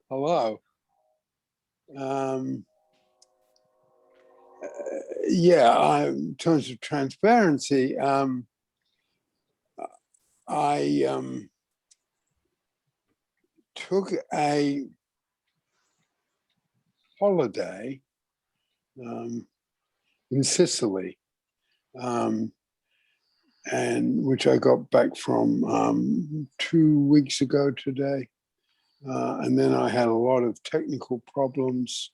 Hello. Um, in terms of transparency, I took a holiday in Sicily, and which I got back from 2 weeks ago today. And then I had a lot of technical problems,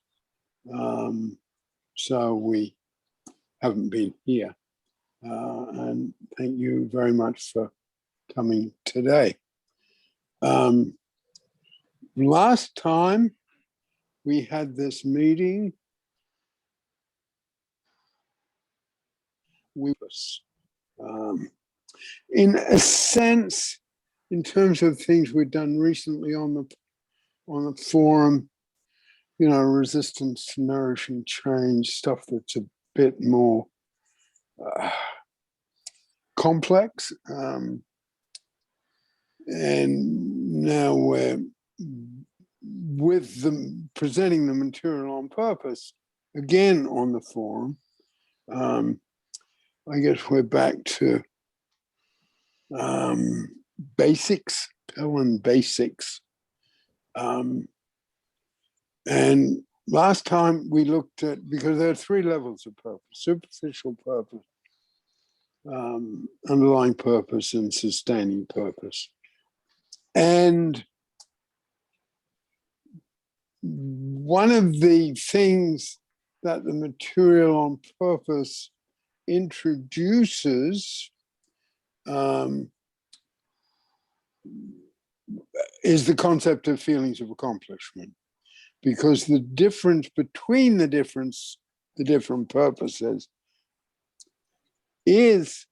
so we haven't been here. And thank you very much for coming today. Last time we had this meeting, in a sense, in terms of things we've done recently on the forum, you know, resistance to nourishing change, stuff that's a bit more complex. And now we're with them presenting the material on purpose again on the forum. I guess we're back to basics, Pelham basics. And last time we looked at, because there are 3 levels of purpose: superficial purpose, underlying purpose, and sustaining purpose. And one of the things that the material on purpose introduces is the concept of feelings of accomplishment, because the difference between the different purposes is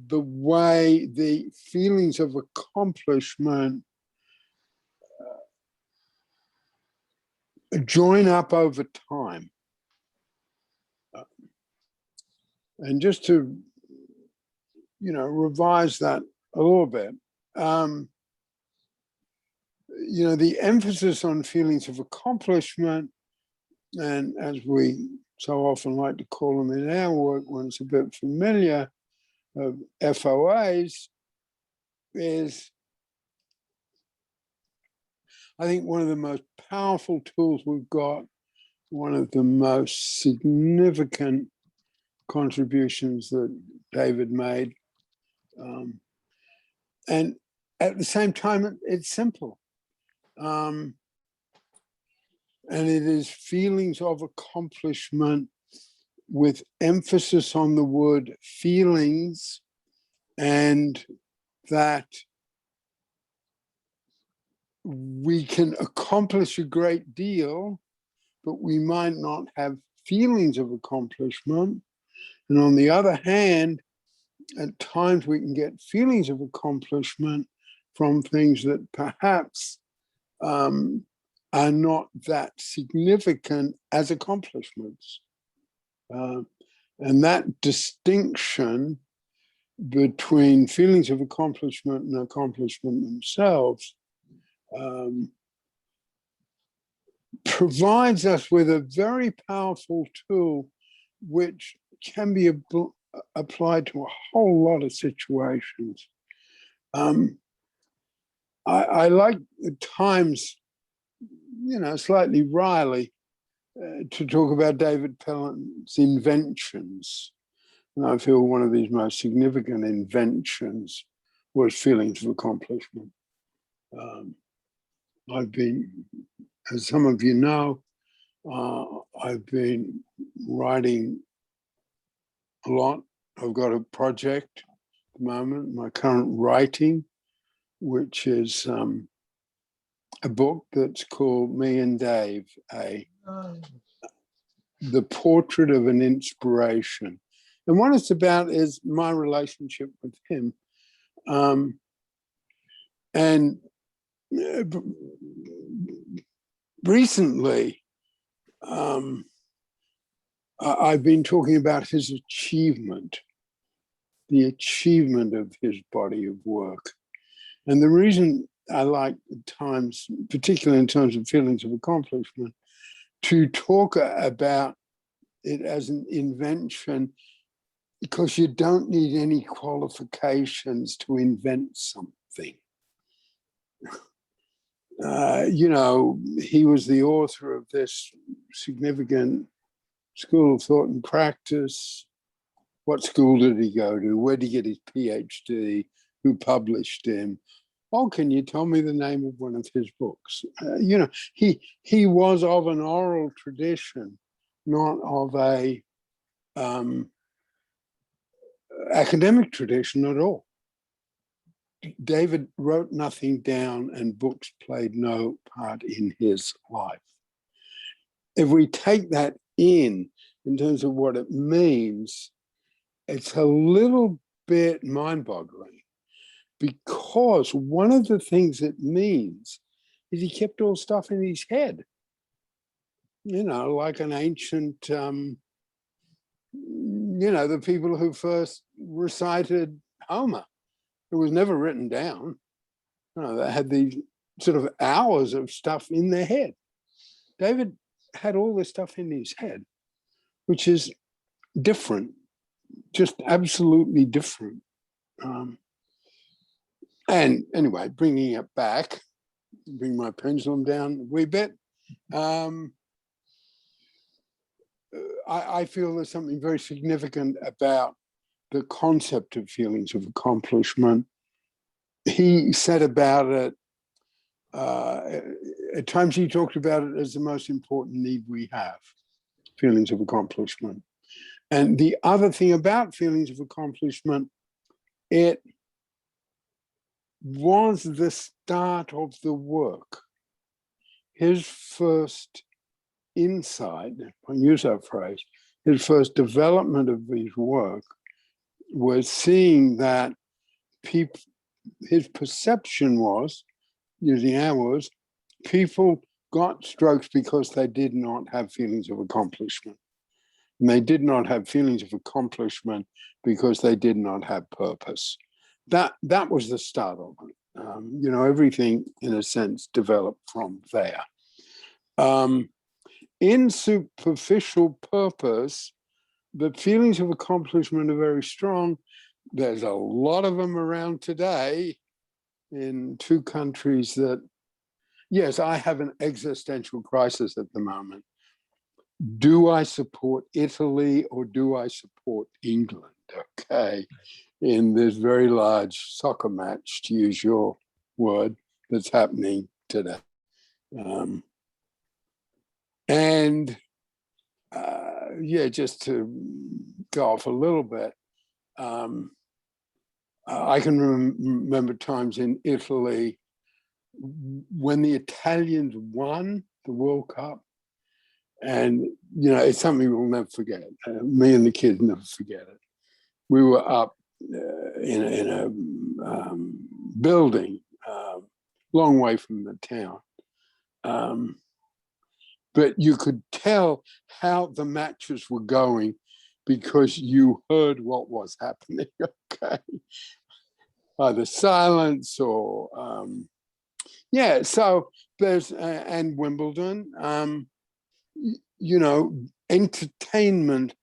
the way the feelings of accomplishment join up over time. And just to, revise that a little bit, the emphasis on feelings of accomplishment, and as we so often like to call them in our work when it's a bit familiar, of FOAs, is, I think, one of the most powerful tools we've got, one of the most significant contributions that David made. And at the same time, it's simple. And it is feelings of accomplishment with emphasis on the word feelings, and that we can accomplish a great deal, but we might not have feelings of accomplishment. And on the other hand, at times we can get feelings of accomplishment from things that perhaps are not that significant as accomplishments. And that distinction between feelings of accomplishment and accomplishment themselves provides us with a very powerful tool which can be applied to a whole lot of situations. I like at times, slightly wryly, to talk about David Pelham's inventions. And I feel one of his most significant inventions was feelings of accomplishment. I've been, as some of you know, I've been writing a lot. I've got a project at the moment, my current writing, which is a book that's called Me and Dave, The Portrait of an Inspiration. And what it's about is my relationship with him. And recently, I've been talking about his achievement, the achievement of his body of work. And the reason I like at times, particularly in terms of feelings of accomplishment, to talk about it as an invention, because you don't need any qualifications to invent something. He was the author of this significant school of thought and practice. What school did he go to? Where did he get his PhD? Who published him? Oh, can you tell me the name of one of his books? He was of an oral tradition, not of a academic tradition at all. David wrote nothing down, and books played no part in his life. If we take that in terms of what it means, it's a little bit mind-boggling, because one of the things it means is he kept all stuff in his head, like an ancient, the people who first recited Homer. It was never written down. They had these sort of hours of stuff in their head. David had all this stuff in his head, which is different, just absolutely different. And anyway, bringing it back, bring my pendulum down a wee bit. I feel there's something very significant about the concept of feelings of accomplishment. He said about it, at times he talked about it as the most important need we have, feelings of accomplishment. And the other thing about feelings of accomplishment, it was the start of the work. His first insight, I use that phrase, his first development of his work was seeing that people, his perception was, using our words, people got strokes because they did not have feelings of accomplishment. And they did not have feelings of accomplishment because they did not have purpose. That was the start of it. Everything, in a sense, developed from there. In superficial purpose, the feelings of accomplishment are very strong. There's a lot of them around today in two countries that, yes, I have an existential crisis at the moment. Do I support Italy or do I support England? Okay, in this very large soccer match, to use your word, that's happening today. Just to go off a little bit, I can remember times in Italy when the Italians won the World Cup, and it's something we'll never forget. Me and the kids never forget it. We were up in a building, long way from the town, but you could tell how the matches were going because you heard what was happening. Okay, either silence or So there's and Wimbledon. Entertainment,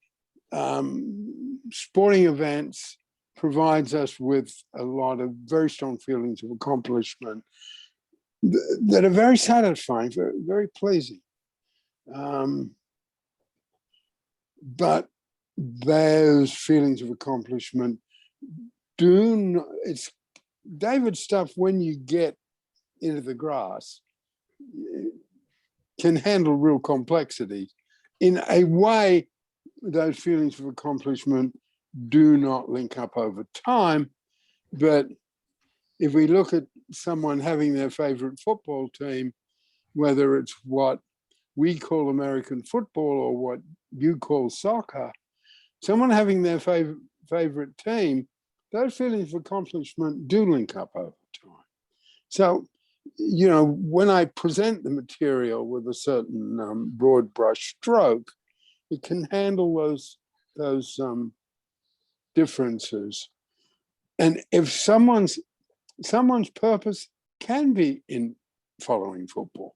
sporting events provides us with a lot of very strong feelings of accomplishment that are very satisfying, very, very pleasing. But those feelings of accomplishment it's David's stuff, when you get into the grass, can handle real complexity. In a way, those feelings of accomplishment do not link up over time. But if we look at someone having their favorite football team, whether it's what we call American football or what you call soccer, someone having their favorite team, those feelings of accomplishment do link up over time. So, when I present the material with a certain broad brush stroke, it can handle those differences. And if someone's purpose can be in following football.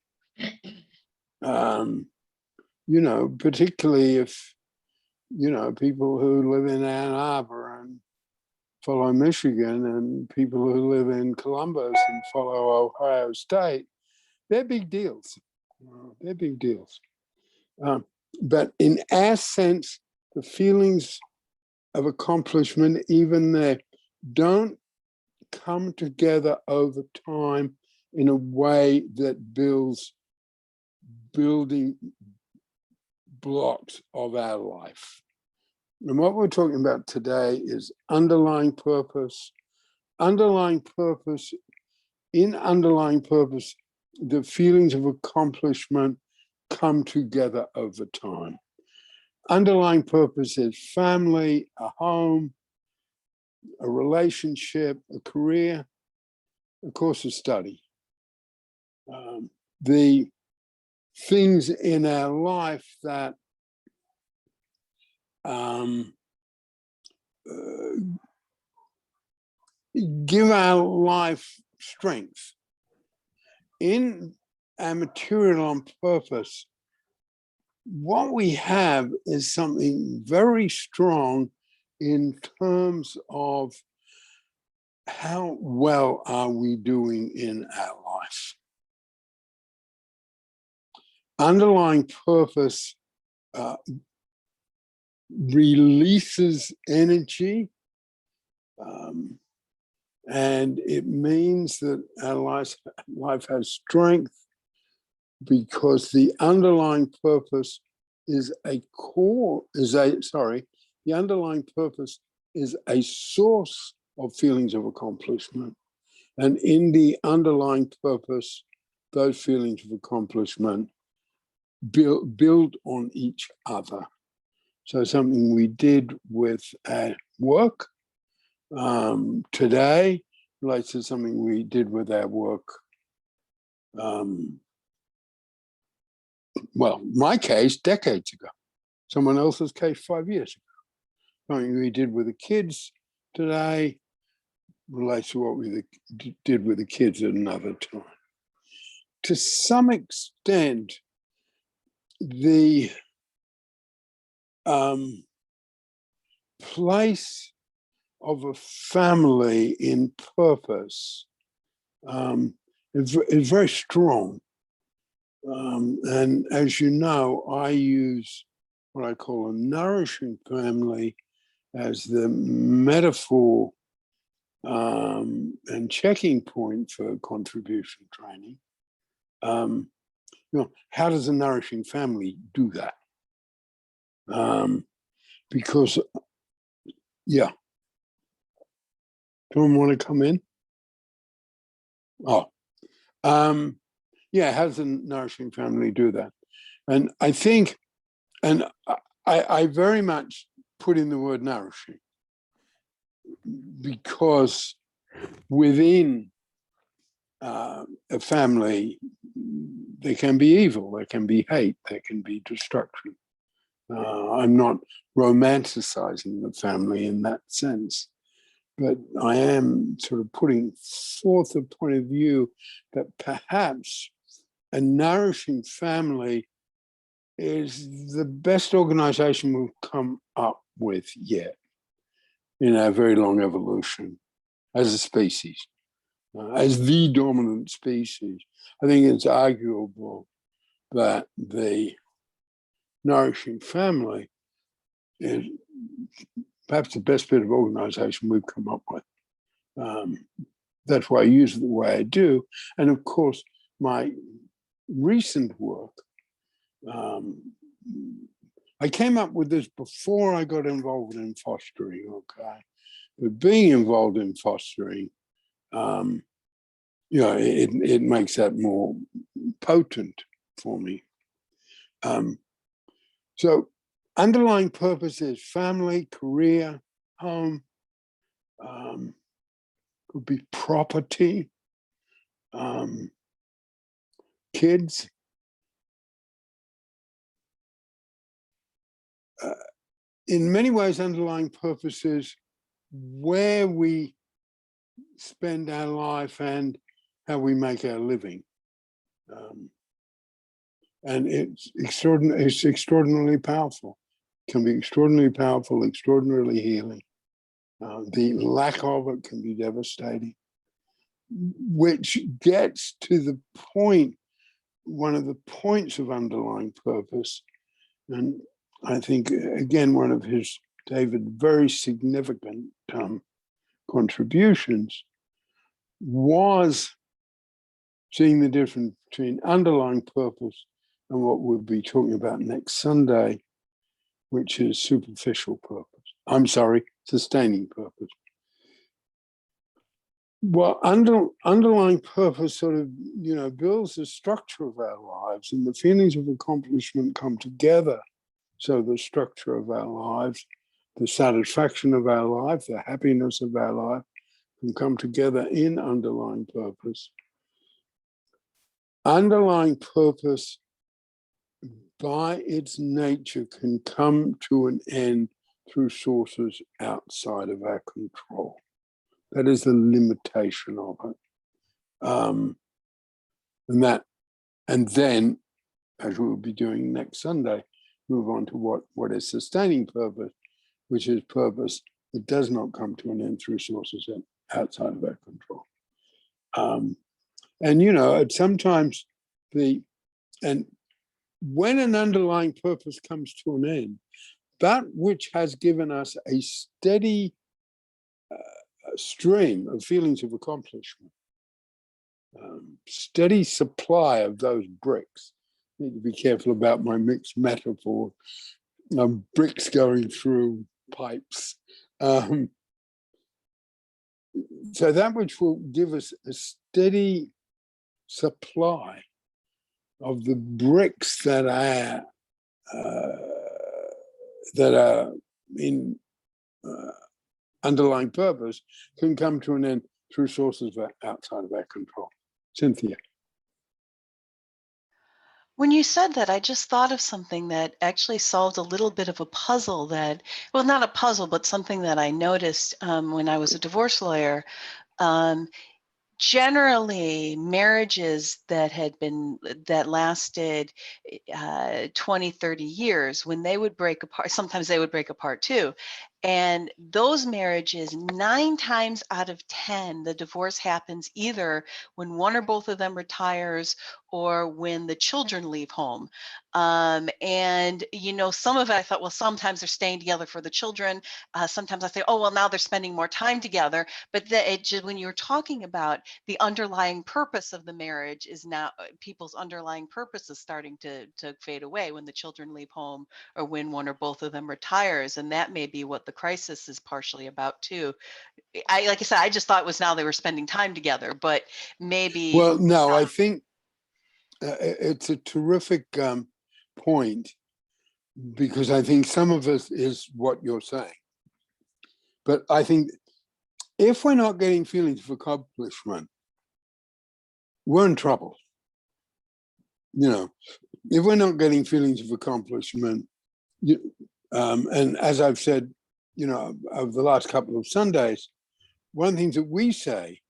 You know, particularly if, you know, people who live in Ann Arbor and follow Michigan, and people who live in Columbus and follow Ohio State, they're big deals. They're big deals. But in our sense, the feelings of accomplishment, even there, don't come together over time in a way that builds building blocks of our life. And what we're talking about today is underlying purpose. Underlying purpose, in underlying purpose, the feelings of accomplishment come together over time. Underlying purpose is family, a home, a relationship, a career, a course of study. The things in our life that give our life strength. In our material on purpose, what we have is something very strong in terms of how well are we doing in our life. Underlying purpose releases energy, and it means that our life has strength because the underlying purpose is the underlying purpose is a source of feelings of accomplishment. And in the underlying purpose, those feelings of accomplishment build on each other. So something we did with our work today relates to something we did with our work. Well, my case, decades ago. Someone else's case, 5 years ago. Something we did with the kids today relates to what we did with the kids at another time. To some extent, the place of a family in purpose is very strong. And as you know, I use what I call a nourishing family as the metaphor and checking point for contribution training. You know, how does a nourishing family do that? Because, yeah. Someone want to come in? Oh, yeah, how does a nourishing family do that? And I think, and I very much put in the word nourishing because within a family, there can be evil, there can be hate, there can be destruction. I'm not romanticizing the family in that sense, but I am sort of putting forth a point of view that perhaps a nourishing family is the best organization we've come up with yet in our very long evolution as a species, as the dominant species. I think it's arguable that the nourishing family is perhaps the best bit of organization we've come up with. That's why I use it the way I do. And of course, my recent work, I came up with this before I got involved in fostering, okay? But being involved in fostering, you know, it makes that more potent for me. So underlying purpose is family, career, home, could be property, kids. In many ways, underlying purpose is where we spend our life and how we make our living. And it's extraordinarily powerful. It can be extraordinarily powerful, extraordinarily healing. The lack of it can be devastating, which gets to the point, one of the points of underlying purpose. And I think, again, one of his, David, very significant contributions was seeing the difference between underlying purpose and what we'll be talking about next Sunday, which is superficial purpose. I'm sorry, sustaining purpose. Well, underlying purpose sort of, builds the structure of our lives, and the feelings of accomplishment come together. So the structure of our lives, the satisfaction of our life, the happiness of our life can come together in underlying purpose. Underlying purpose, by its nature, can come to an end through sources outside of our control. That is the limitation of it. And then, as we'll be doing next Sunday, move on to what is sustaining purpose, which is purpose that does not come to an end through sources outside of our control. And sometimes and when an underlying purpose comes to an end, that which has given us a steady stream of feelings of accomplishment, steady supply of those bricks. I need to be careful about my mixed metaphor. Bricks going through pipes. So that which will give us a steady supply of the bricks that are in underlying purpose can come to an end through sources outside of our control. Cynthia. When you said that, I just thought of something that actually solved a little bit of a puzzle well, not a puzzle, but something that I noticed when I was a divorce lawyer. Generally, marriages that lasted 20, 30 years, when they would break apart, sometimes they would break apart too. And those marriages, 9 times out of 10, the divorce happens either when one or both of them retires or when the children leave home. And, some of it I thought, well, sometimes they're staying together for the children. Sometimes I say, oh, well, now they're spending more time together. But when you're talking about the underlying purpose of the marriage is now people's underlying purpose is starting to fade away when the children leave home or when one or both of them retires. And that may be what the crisis is partially about too. Like I said, I just thought it was now they were spending time together, but maybe. Well, no, I think it's a terrific point, because I think some of it is what you're saying. But I think if we're not getting feelings of accomplishment, we're in trouble. If we're not getting feelings of accomplishment, and as I've said, over the last couple of Sundays, one of the things that we say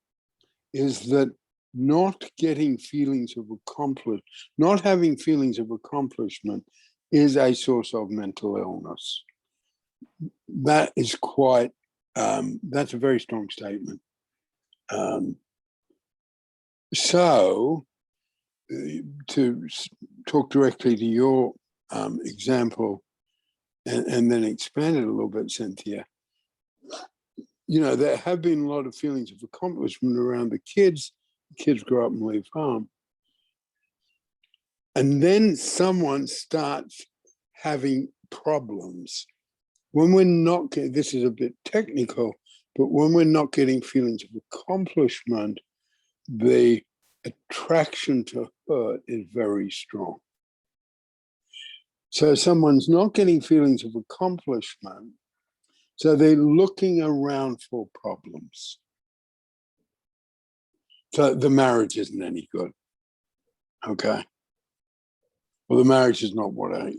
is that not having feelings of accomplishment is a source of mental illness. That is that's a very strong statement. So to talk directly to your example and then expand it a little bit, Cynthia, there have been a lot of feelings of accomplishment around the kids. The kids grow up and leave home. And then someone starts having problems. When we're not getting, this is a bit technical, but when we're not getting feelings of accomplishment, the attraction to hurt is very strong. So someone's not getting feelings of accomplishment, so they're looking around for problems. So the marriage isn't any good. Okay. Well, the marriage is not what I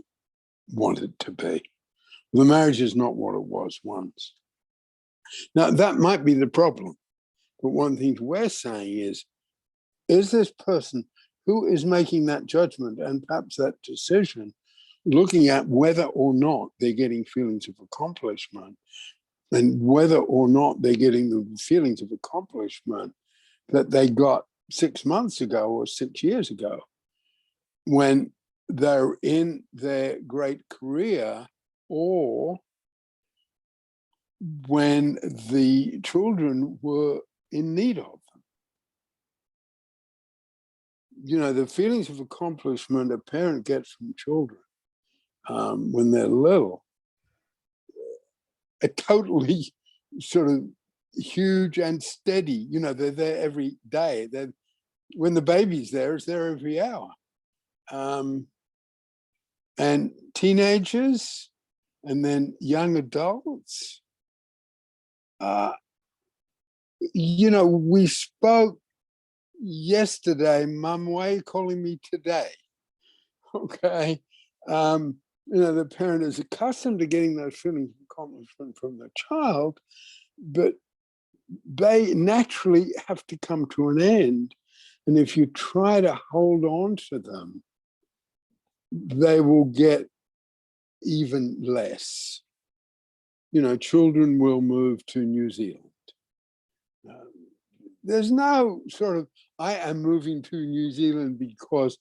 want it to be. The marriage is not what it was once. Now, that might be the problem. But one thing we're saying is is this person who is making that judgment and perhaps that decision, looking at whether or not they're getting feelings of accomplishment, and whether or not they're getting the feelings of accomplishment that they got 6 months ago or 6 years ago when they're in their great career, or when the children were in need of them. You know, the feelings of accomplishment a parent gets from children when they're little are totally sort of huge and steady. You know, they're there every day. When the baby's there, it's there every hour. And teenagers, and then young adults. You know, we spoke yesterday. Mum, why are you calling me today? Okay. You know, the parent is accustomed to getting those feelings of accomplishment from the child, but they naturally have to come to an end. And if you try to hold on to them, they will get even less. You know, children will move to New Zealand. There's no sort of, I am moving to New Zealand because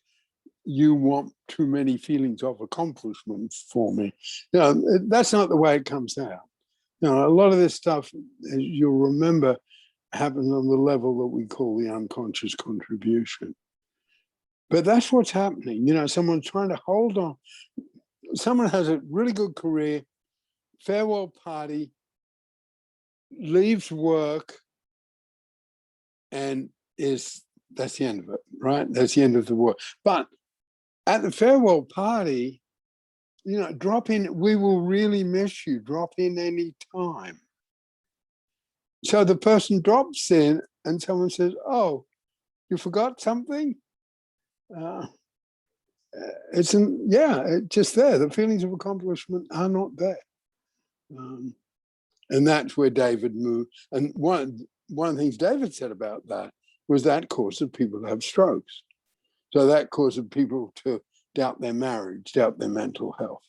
you want too many feelings of accomplishment for me. You know, that's not the way it comes out. You know, a lot of this stuff, as you'll remember, happens on the level that we call the unconscious contribution. But that's what's happening. You know, someone's trying to hold on. Someone has a really good career, farewell party, leaves work, and that's the end of it, right? That's the end of the work. But at the farewell party, you know, drop in, we will really miss you, drop in any time. So the person drops in and someone says, oh, you forgot something? It's just there. The feelings of accomplishment are not there. And that's where David moved. And one of the things David said about that was that causes people to have strokes. So that causes people to doubt their marriage, doubt their mental health.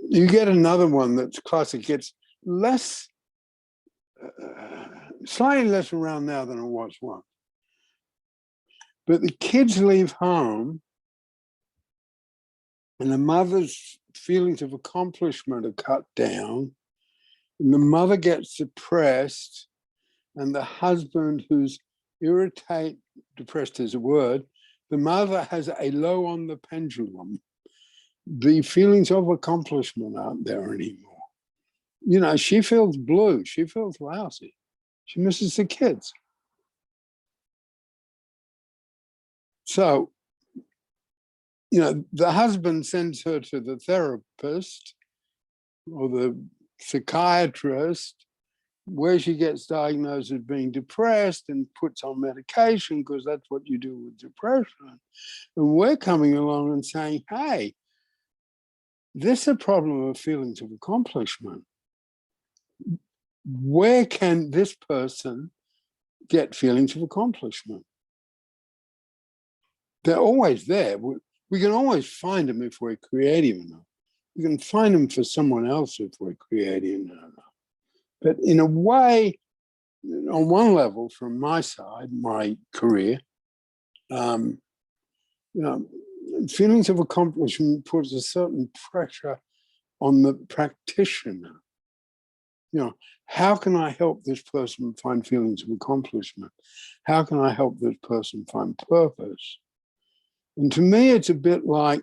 You get another one that's classic. It's less, slightly less around now than it was once. But the kids leave home and the mother's feelings of accomplishment are cut down, and the mother gets depressed, and the husband who's depressed is a word, the mother has a low on the pendulum. The feelings of accomplishment aren't there anymore. You know, she feels blue, she feels lousy, she misses the kids. So, you know, the husband sends her to the therapist or the psychiatrist, where she gets diagnosed as being depressed and puts on medication because that's what you do with depression. And we're coming along and saying, hey, this is a problem of feelings of accomplishment. Where can this person get feelings of accomplishment? They're always there. We can always find them if we're creative enough. We can find them for someone else if we're creative enough. But in a way, on one level, from my side, my career, you know, feelings of accomplishment puts a certain pressure on the practitioner. You know, how can I help this person find feelings of accomplishment? How can I help this person find purpose? And to me, it's a bit like,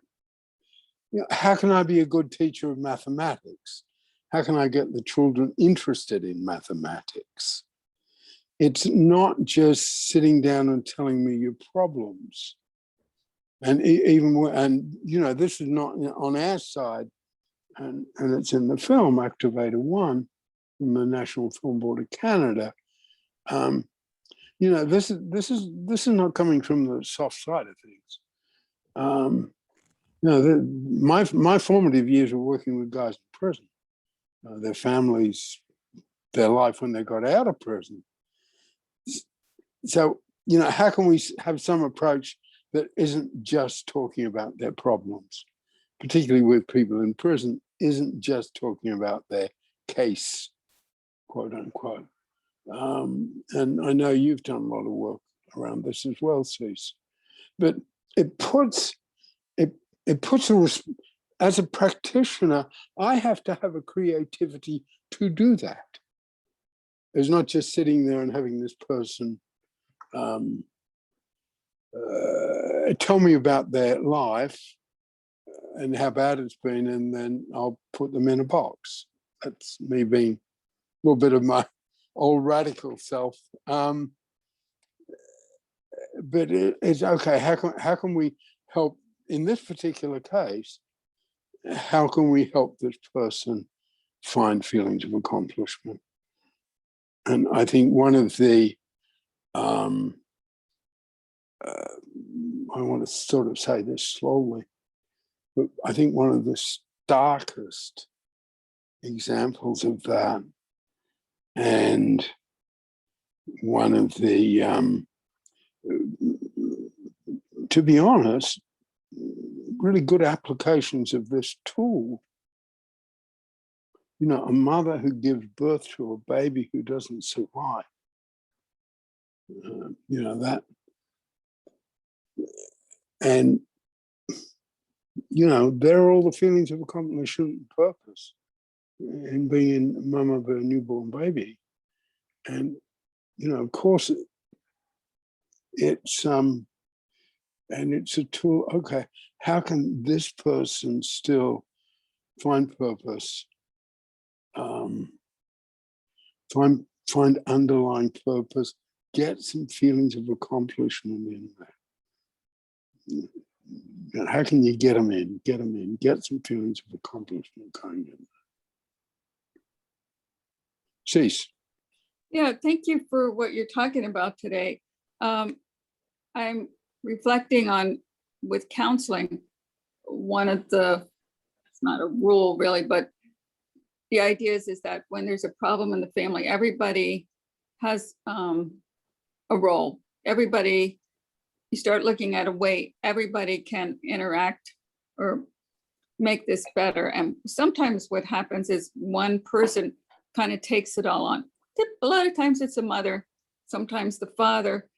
you know, how can I be a good teacher of mathematics? How can I get the children interested in mathematics? It's not just sitting down and telling me your problems. And you know, this is not on our side, and it's in the film Activator 1 from the National Film Board of Canada. You know, this is not coming from the soft side of things. You know, my formative years were working with guys in prison. Their families, their life when they got out of prison. So you know, how can we have some approach that isn't just talking about their problems, particularly with people in prison, isn't just talking about their case, quote unquote. And I know you've done a lot of work around this as well, Cease. But it puts as a practitioner, I have to have a creativity to do that. It's not just sitting there and having this person tell me about their life and how bad it's been, and then I'll put them in a box. That's me being a little bit of my old radical self. But it's okay. How can we help in this particular case? How can we help this person find feelings of accomplishment? And I think one of the I want to sort of say this slowly, but I think one of the starkest examples of that, and one of the, to be honest, really good applications of this tool, you know, a mother who gives birth to a baby who doesn't survive, you know, that, and, you know, there are all the feelings of accomplishment and purpose in being mum of a newborn baby. And, you know, of course, it's and it's a tool. Okay, how can this person still find purpose, find underlying purpose, get some feelings of accomplishment in there? How can you get them in, get some feelings of accomplishment going in? Cease. Yeah, thank you for what you're talking about today. I'm reflecting on, with counseling, one of the, it's not a rule really, but the idea is that when there's a problem in the family, everybody has a role. Everybody, you start looking at a way everybody can interact or make this better. And sometimes what happens is one person kind of takes it all on. A lot of times it's a mother, sometimes the father,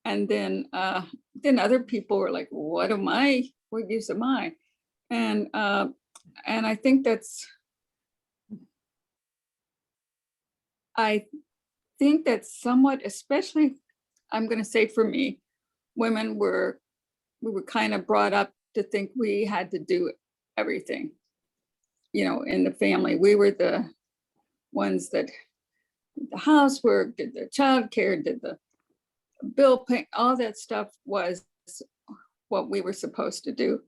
and then other people are like, what use am I? And I think that's somewhat, especially, I'm going to say for me, women we were kind of brought up to think we had to do everything, you know, in the family. We were the ones that did the housework, did the childcare, did the bill pay, all that stuff was what we were supposed to do.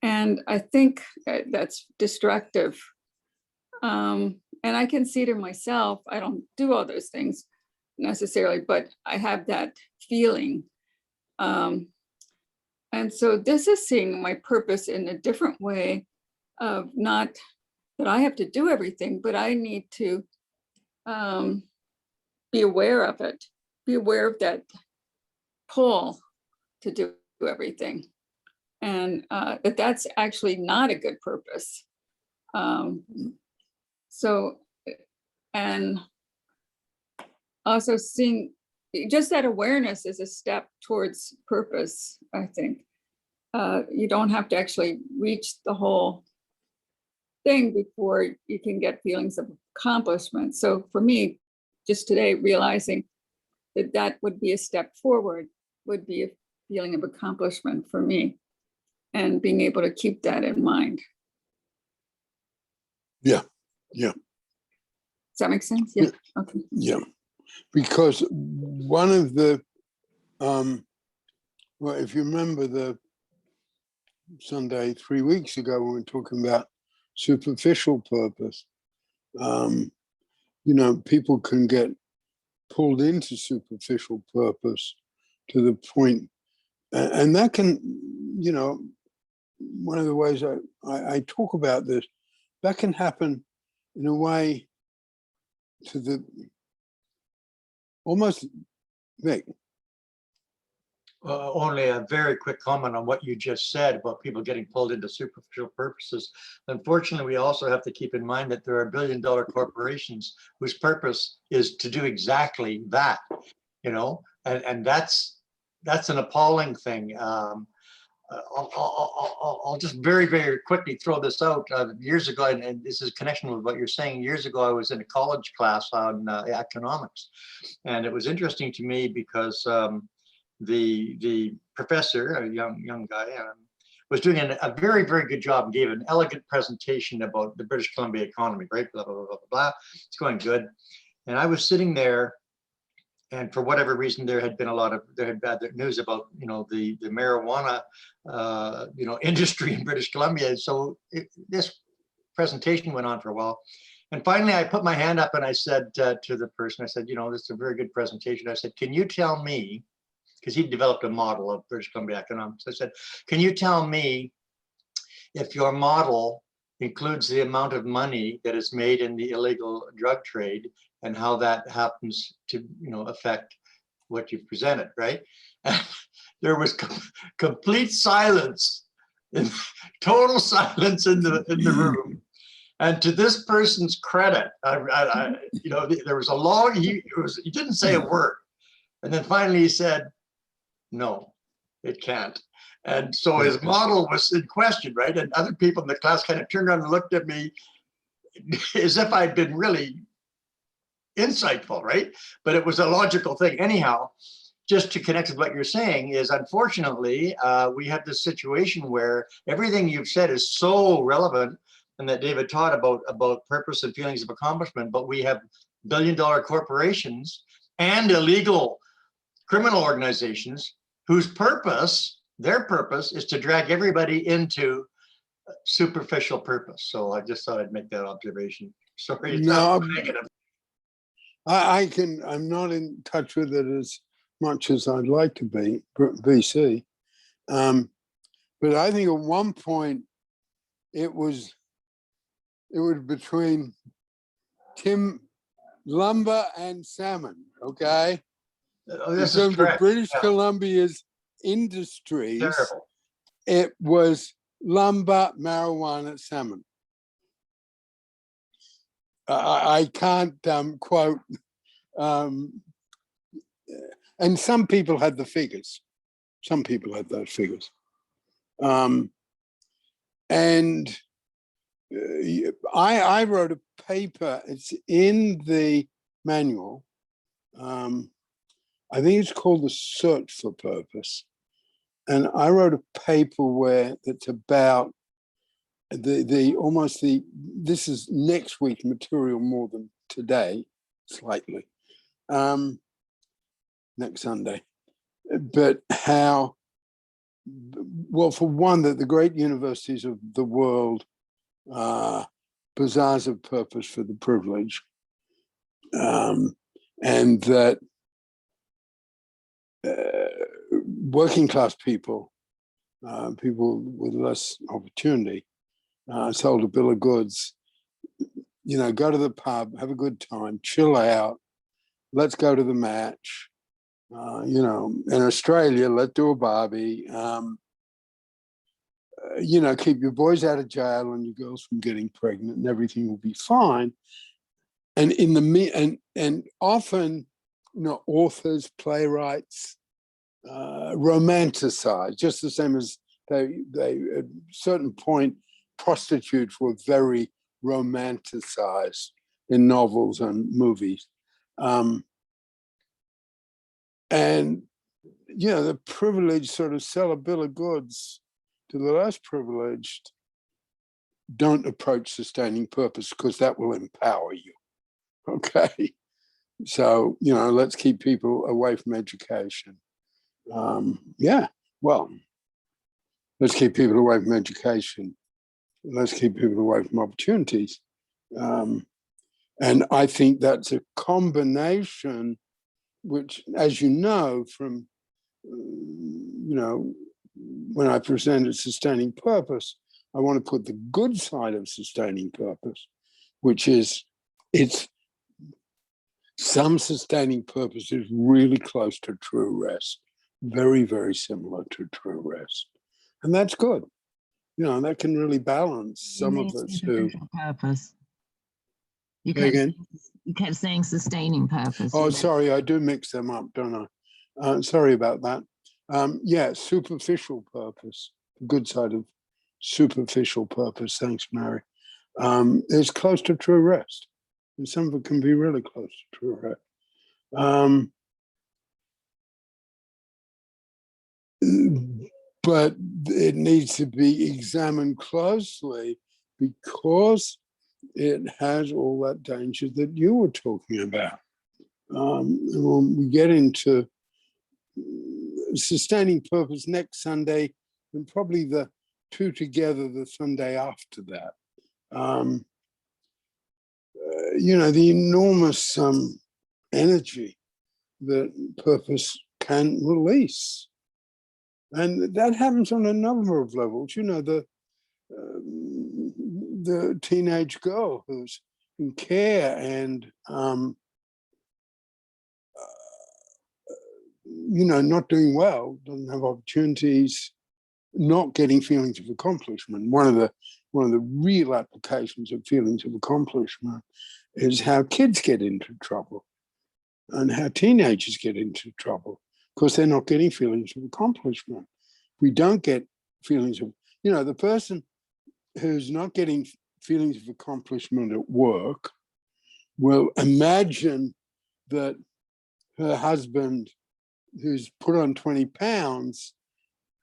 And I think that's destructive. And I can see it in myself. I don't do all those things necessarily, but I have that feeling. And so this is seeing my purpose in a different way of not that I have to do everything, but I need to be aware of it, be aware of that pull to do everything. And that's actually not a good purpose. So, and also seeing just that awareness is a step towards purpose, I think. You don't have to actually reach the whole thing before you can get feelings of accomplishment. So for me, just today, realizing that would be a step forward, would be a feeling of accomplishment for me, and being able to keep that in mind. Yeah. Does that make sense? Yeah. Okay. Yeah. Because one of the, well, if you remember the Sunday 3 weeks ago, when we were talking about superficial purpose, you know, people can get pulled into superficial purpose to the point, and that can, you know, one of the ways I talk about this, that can happen in a way to the almost Vic. Only a very quick comment on what you just said about people getting pulled into superficial purposes. Unfortunately, we also have to keep in mind that there are billion-dollar corporations whose purpose is to do exactly that, you know, and that's an appalling thing. I'll just very, very quickly throw this out. Years ago, and this is a connection with what you're saying, years ago, I was in a college class on economics. And it was interesting to me because the professor, a young guy, was doing a very, very good job and gave an elegant presentation about the British Columbia economy, right? Blah, blah, blah, blah, blah. It's going good. And I was sitting there, and for whatever reason, there had been bad news about, you know, the marijuana, you know, industry in British Columbia. So this presentation went on for a while. And finally, I put my hand up and I said to the person, I said, you know, this is a very good presentation. I said, can you tell me, because he developed a model of British Columbia economics. I said, can you tell me if your model includes the amount of money that is made in the illegal drug trade and how that happens to, you know, affect what you've presented, right? And there was complete silence, total silence in the room. And to this person's credit, you know, there was a long, he didn't say a word. And then finally he said, no, it can't. And so his model was in question, right? And other people in the class kind of turned around and looked at me as if I'd been really insightful, right? But it was a logical thing. Anyhow, just to connect with what you're saying is, unfortunately, we have this situation where everything you've said is so relevant, and that David taught about purpose and feelings of accomplishment, but we have billion-dollar corporations and illegal criminal organizations whose purpose, their purpose, is to drag everybody into superficial purpose. So I just thought I'd make that observation. Sorry, it's not negative. I'm not in touch with it as much as I'd like to be, VC. But I think at one point it was between lumber and salmon, okay? Oh, this in is terms of British Columbia's industries, terrible. It was lumber, marijuana, salmon. I can't quote, and some people had the figures. Some people had those figures. And I wrote a paper, it's in the manual. I think it's called The Search for Purpose. And I wrote a paper where it's about this is next week material more than today, slightly, next Sunday. But how, well, for one, that the great universities of the world are bazaars of purpose for the privileged, and that working class people, people with less opportunity, sold a bill of goods, you know, go to the pub, have a good time, chill out, let's go to the match. You know, in Australia, let's do a barbie. You know, keep your boys out of jail and your girls from getting pregnant, and everything will be fine. And in the and often, you know, authors, playwrights, romanticize, just the same as they at a certain point, prostitutes were very romanticized in novels and movies. And, you know, the privileged sort of sell a bill of goods to the less privileged, don't approach sustaining purpose because that will empower you. Okay. So, you know, let's keep people away from education. Yeah, well, let's keep people away from education. Let's keep people away from opportunities. And I think that's a combination, which, as you know, from, you know, when I presented sustaining purpose, I want to put the good side of sustaining purpose, which is it's some sustaining purpose is really close to true rest, very, very similar to true rest. And that's good. You know, that can really balance some of us who. Superficial purpose. You Again? kept saying sustaining purpose. Oh, sorry, I do mix them up, don't I? Sorry about that. Yeah, superficial purpose, the good side of superficial purpose. Thanks, Mary. Is close to true rest. And some of it can be really close to true rest. But it needs to be examined closely because it has all that danger that you were talking about. When we get into sustaining purpose next Sunday, and probably the two together the Sunday after that, you know, the enormous energy that purpose can release. And that happens on a number of levels. You know, the teenage girl who's in care and, you know, not doing well, doesn't have opportunities, not getting feelings of accomplishment. One of the real applications of feelings of accomplishment is how kids get into trouble and how teenagers get into trouble because they're not getting feelings of accomplishment. We don't get feelings of, you know, the person who's not getting feelings of accomplishment at work will imagine that her husband, who's put on 20 pounds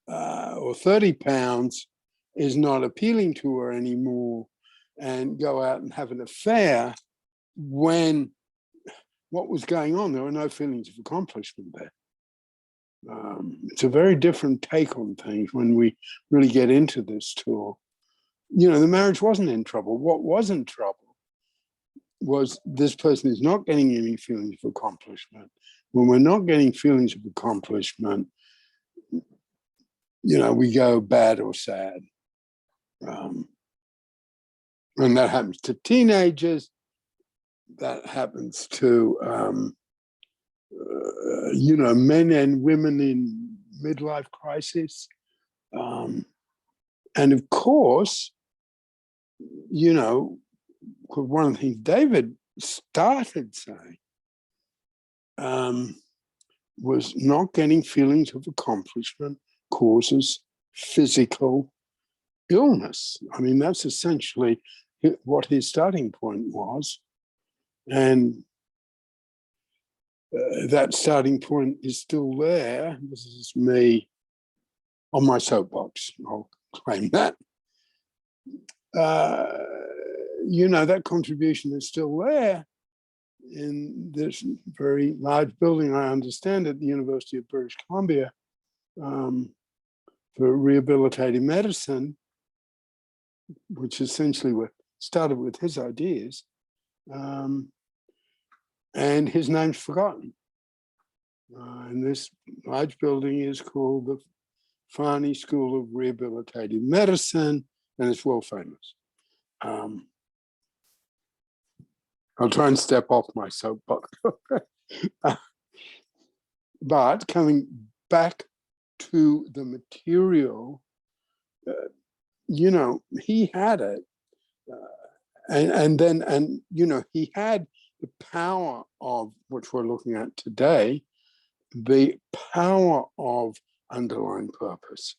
or 30 pounds, is not appealing to her anymore and go out and have an affair when what was going on, there were no feelings of accomplishment there. It's a very different take on things when we really get into this tool. You know, the marriage wasn't in trouble. What was in trouble was this person is not getting any feelings of accomplishment. When we're not getting feelings of accomplishment, you know, we go bad or sad. And that happens to teenagers. That happens to, you know, men and women in midlife crisis. And of course, you know, one of the things David started saying was not getting feelings of accomplishment causes physical illness. I mean, that's essentially what his starting point was. And that starting point is still there. This is me on my soapbox, I'll claim that. You know, that contribution is still there in this very large building, I understand, at the University of British Columbia for rehabilitative medicine, which essentially started with his ideas. And his name's forgotten. And this large building is called the Farney School of Rehabilitative Medicine, and it's world famous. I'll try and step off my soapbox. But coming back to the material, you know, he had it. And then, you know, he had the power of, which we're looking at today, the power of underlying purpose.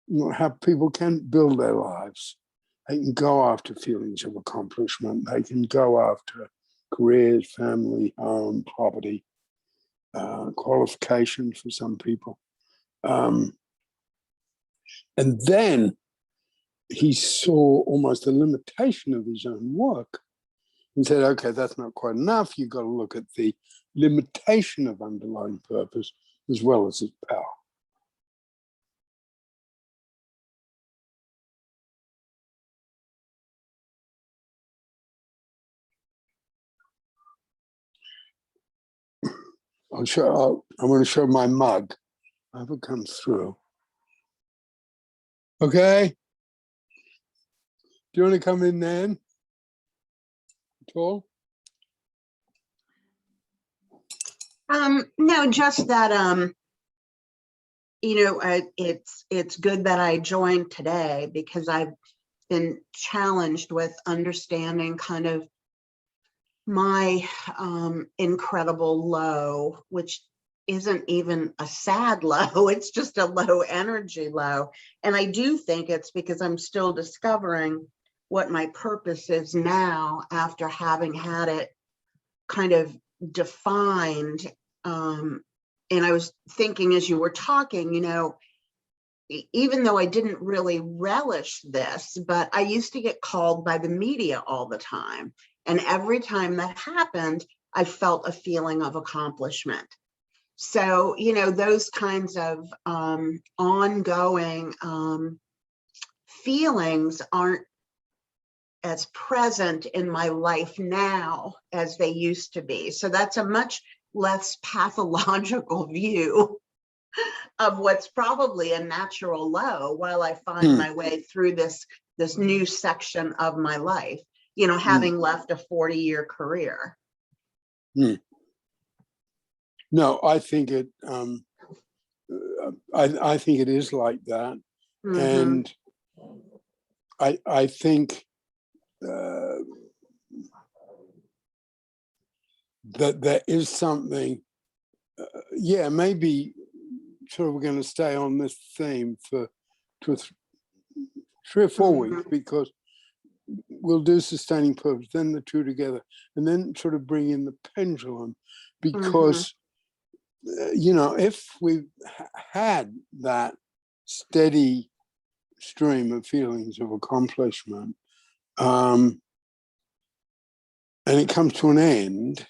You know, how people can build their lives. They can go after feelings of accomplishment. They can go after careers, family, home, property, qualifications for some people. And then he saw almost a limitation of his own work and said, okay, that's not quite enough. You've got to look at the limitation of underlying purpose as well as its power. I'm going to show my mug. I hope it comes through. Okay. Do you want to come in, Nan? At all? No, just that, it's good that I joined today because I've been challenged with understanding kind of my incredible low, which isn't even a sad low, it's just a low energy low. And I do think it's because I'm still discovering what my purpose is now after having had it kind of defined. And I was thinking as you were talking, even though I didn't really relish this, but I used to get called by the media all the time. And every time that happened, I felt a feeling of accomplishment. So, those kinds of ongoing feelings aren't as present in my life now as they used to be. So that's a much less pathological view of what's probably a natural low while I find my way through this new section of my life, having left a 40-year career. No, I think it. I think it is like that, and I think that there is something. Maybe sort of we're going to stay on this theme for 3 or 4 weeks, because we'll do sustaining purpose, then the two together, and then sort of bring in the pendulum, because if we've had that steady stream of feelings of accomplishment, and it comes to an end,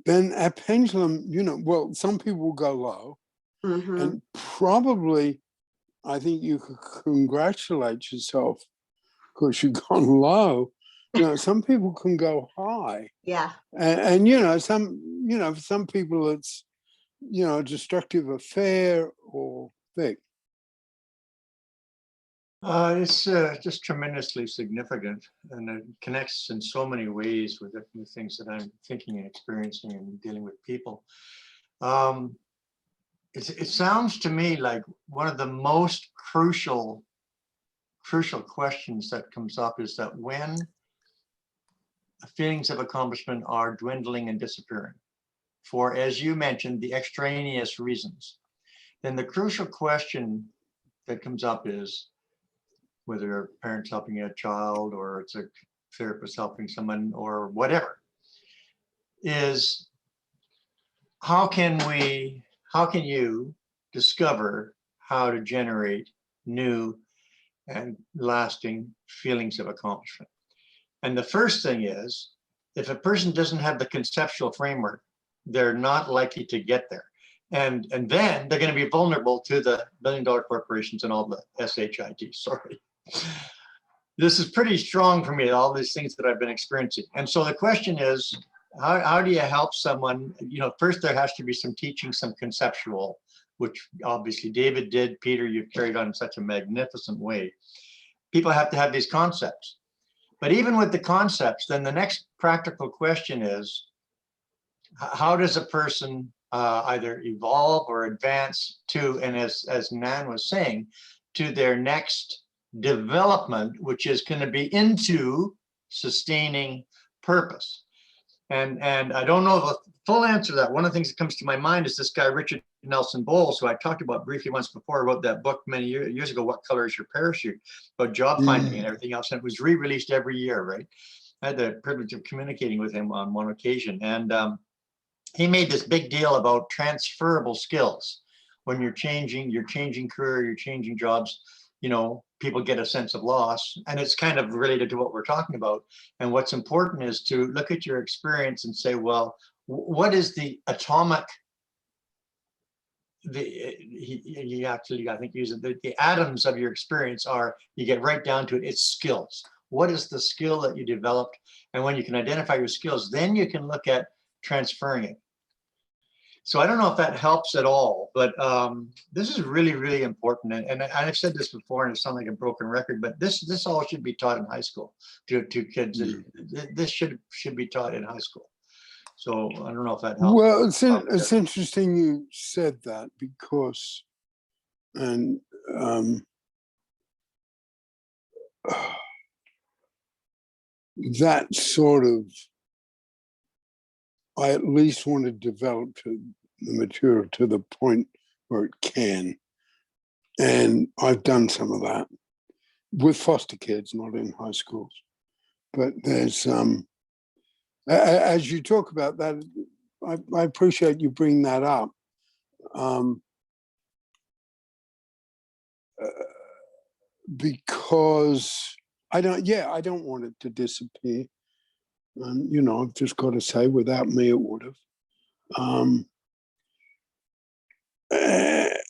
then our pendulum, well, some people will go low, and probably, I think you could congratulate yourself because you've gone low. Some people can go high. Yeah. And for some people it's, a destructive affair or thing. It's just tremendously significant, and it connects in so many ways with the things that I'm thinking and experiencing and dealing with people. It sounds to me like one of the most crucial questions that comes up is that when feelings of accomplishment are dwindling and disappearing for, as you mentioned, the extraneous reasons, then the crucial question that comes up is whether a parent's helping a child or it's a therapist helping someone or whatever, is how can you discover how to generate new and lasting feelings of accomplishment? And the first thing is, if a person doesn't have the conceptual framework, they're not likely to get there. And then they're going to be vulnerable to the billion-dollar corporations and all the SHIT. Sorry. This is pretty strong for me, all these things that I've been experiencing. And so the question is, how do you help someone? First there has to be some teaching, some conceptual, which obviously David did. Peter, you've carried on in such a magnificent way. People have to have these concepts. But even with the concepts, then the next practical question is, how does a person either evolve or advance to, and as Nan was saying, to their next development, which is going to be into sustaining purpose? And I don't know the full answer to that. One of the things that comes to my mind is this guy, Richard Nelson Bowles, who I talked about briefly once before, wrote that book many years ago, What Color is Your Parachute, about job finding and everything else. And it was re-released every year, right? I had the privilege of communicating with him on one occasion. And he made this big deal about transferable skills. When you're changing career, you're changing jobs, people get a sense of loss, and it's kind of related to what we're talking about. And what's important is to look at your experience and say, well, what is the atomic, he actually, I think, uses the atoms of your experience are, you get right down to it, it's skills. What is the skill that you developed? And when you can identify your skills, then you can look at transferring it. So I don't know if that helps at all, but this is really, really important. And I've said this before, and it sounds like a broken record, but this all should be taught in high school to kids. This should be taught in high school. So I don't know if that helps. Well, it's interesting you said that because, and that sort of, I at least want to develop the material to the point where it can. And I've done some of that with foster kids, not in high schools. But there's, as you talk about that, I appreciate you bringing that up. Because I don't want it to disappear. You know, I've just got to say, without me, it would have.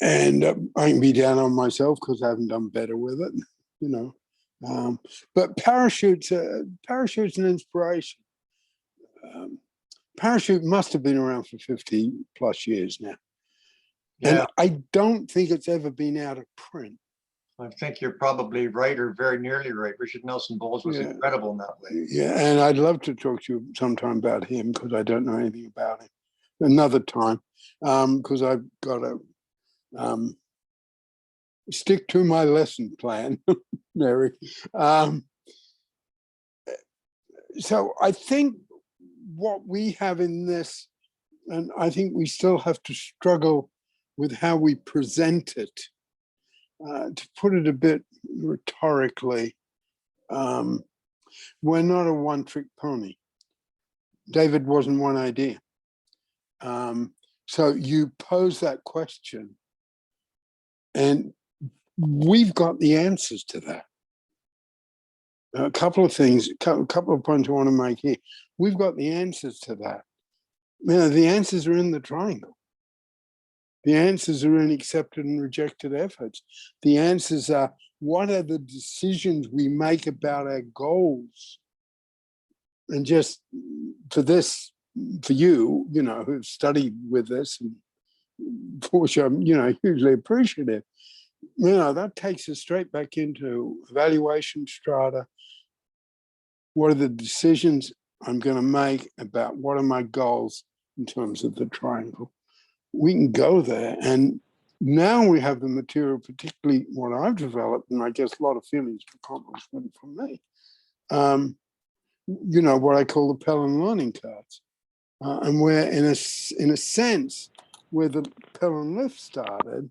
And I can be down on myself because I haven't done better with it, you know. But parachutes an inspiration. Parachute must have been around for 50 plus years now. Yeah. And I don't think it's ever been out of print. I think you're probably right, or very nearly right. Richard Nelson Bowles was incredible in that way. Yeah, and I'd love to talk to you sometime about him because I don't know anything about him. Another time, because I've got to stick to my lesson plan, Mary. So I think what we have in this, and I think we still have to struggle with how we present it. To put it a bit rhetorically, we're not a one-trick pony. David wasn't one idea. So you pose that question, and we've got the answers to that. A couple of things, a couple of points I want to make here. We've got the answers to that. You know, the answers are in the triangle. The answers are in accepted and rejected efforts. The answers are, what are the decisions we make about our goals? And just for this, for you, you know, who've studied with this, and for which I'm, you know, hugely appreciative, you know, that takes us straight back into evaluation strata. What are the decisions I'm going to make about what are my goals in terms of the triangle? We can go there. And now we have the material, particularly what I've developed, and I guess a lot of feelings of accomplishment from me. You know, what I call the Pelham learning cards. And where in a sense, where the Pelham lift started,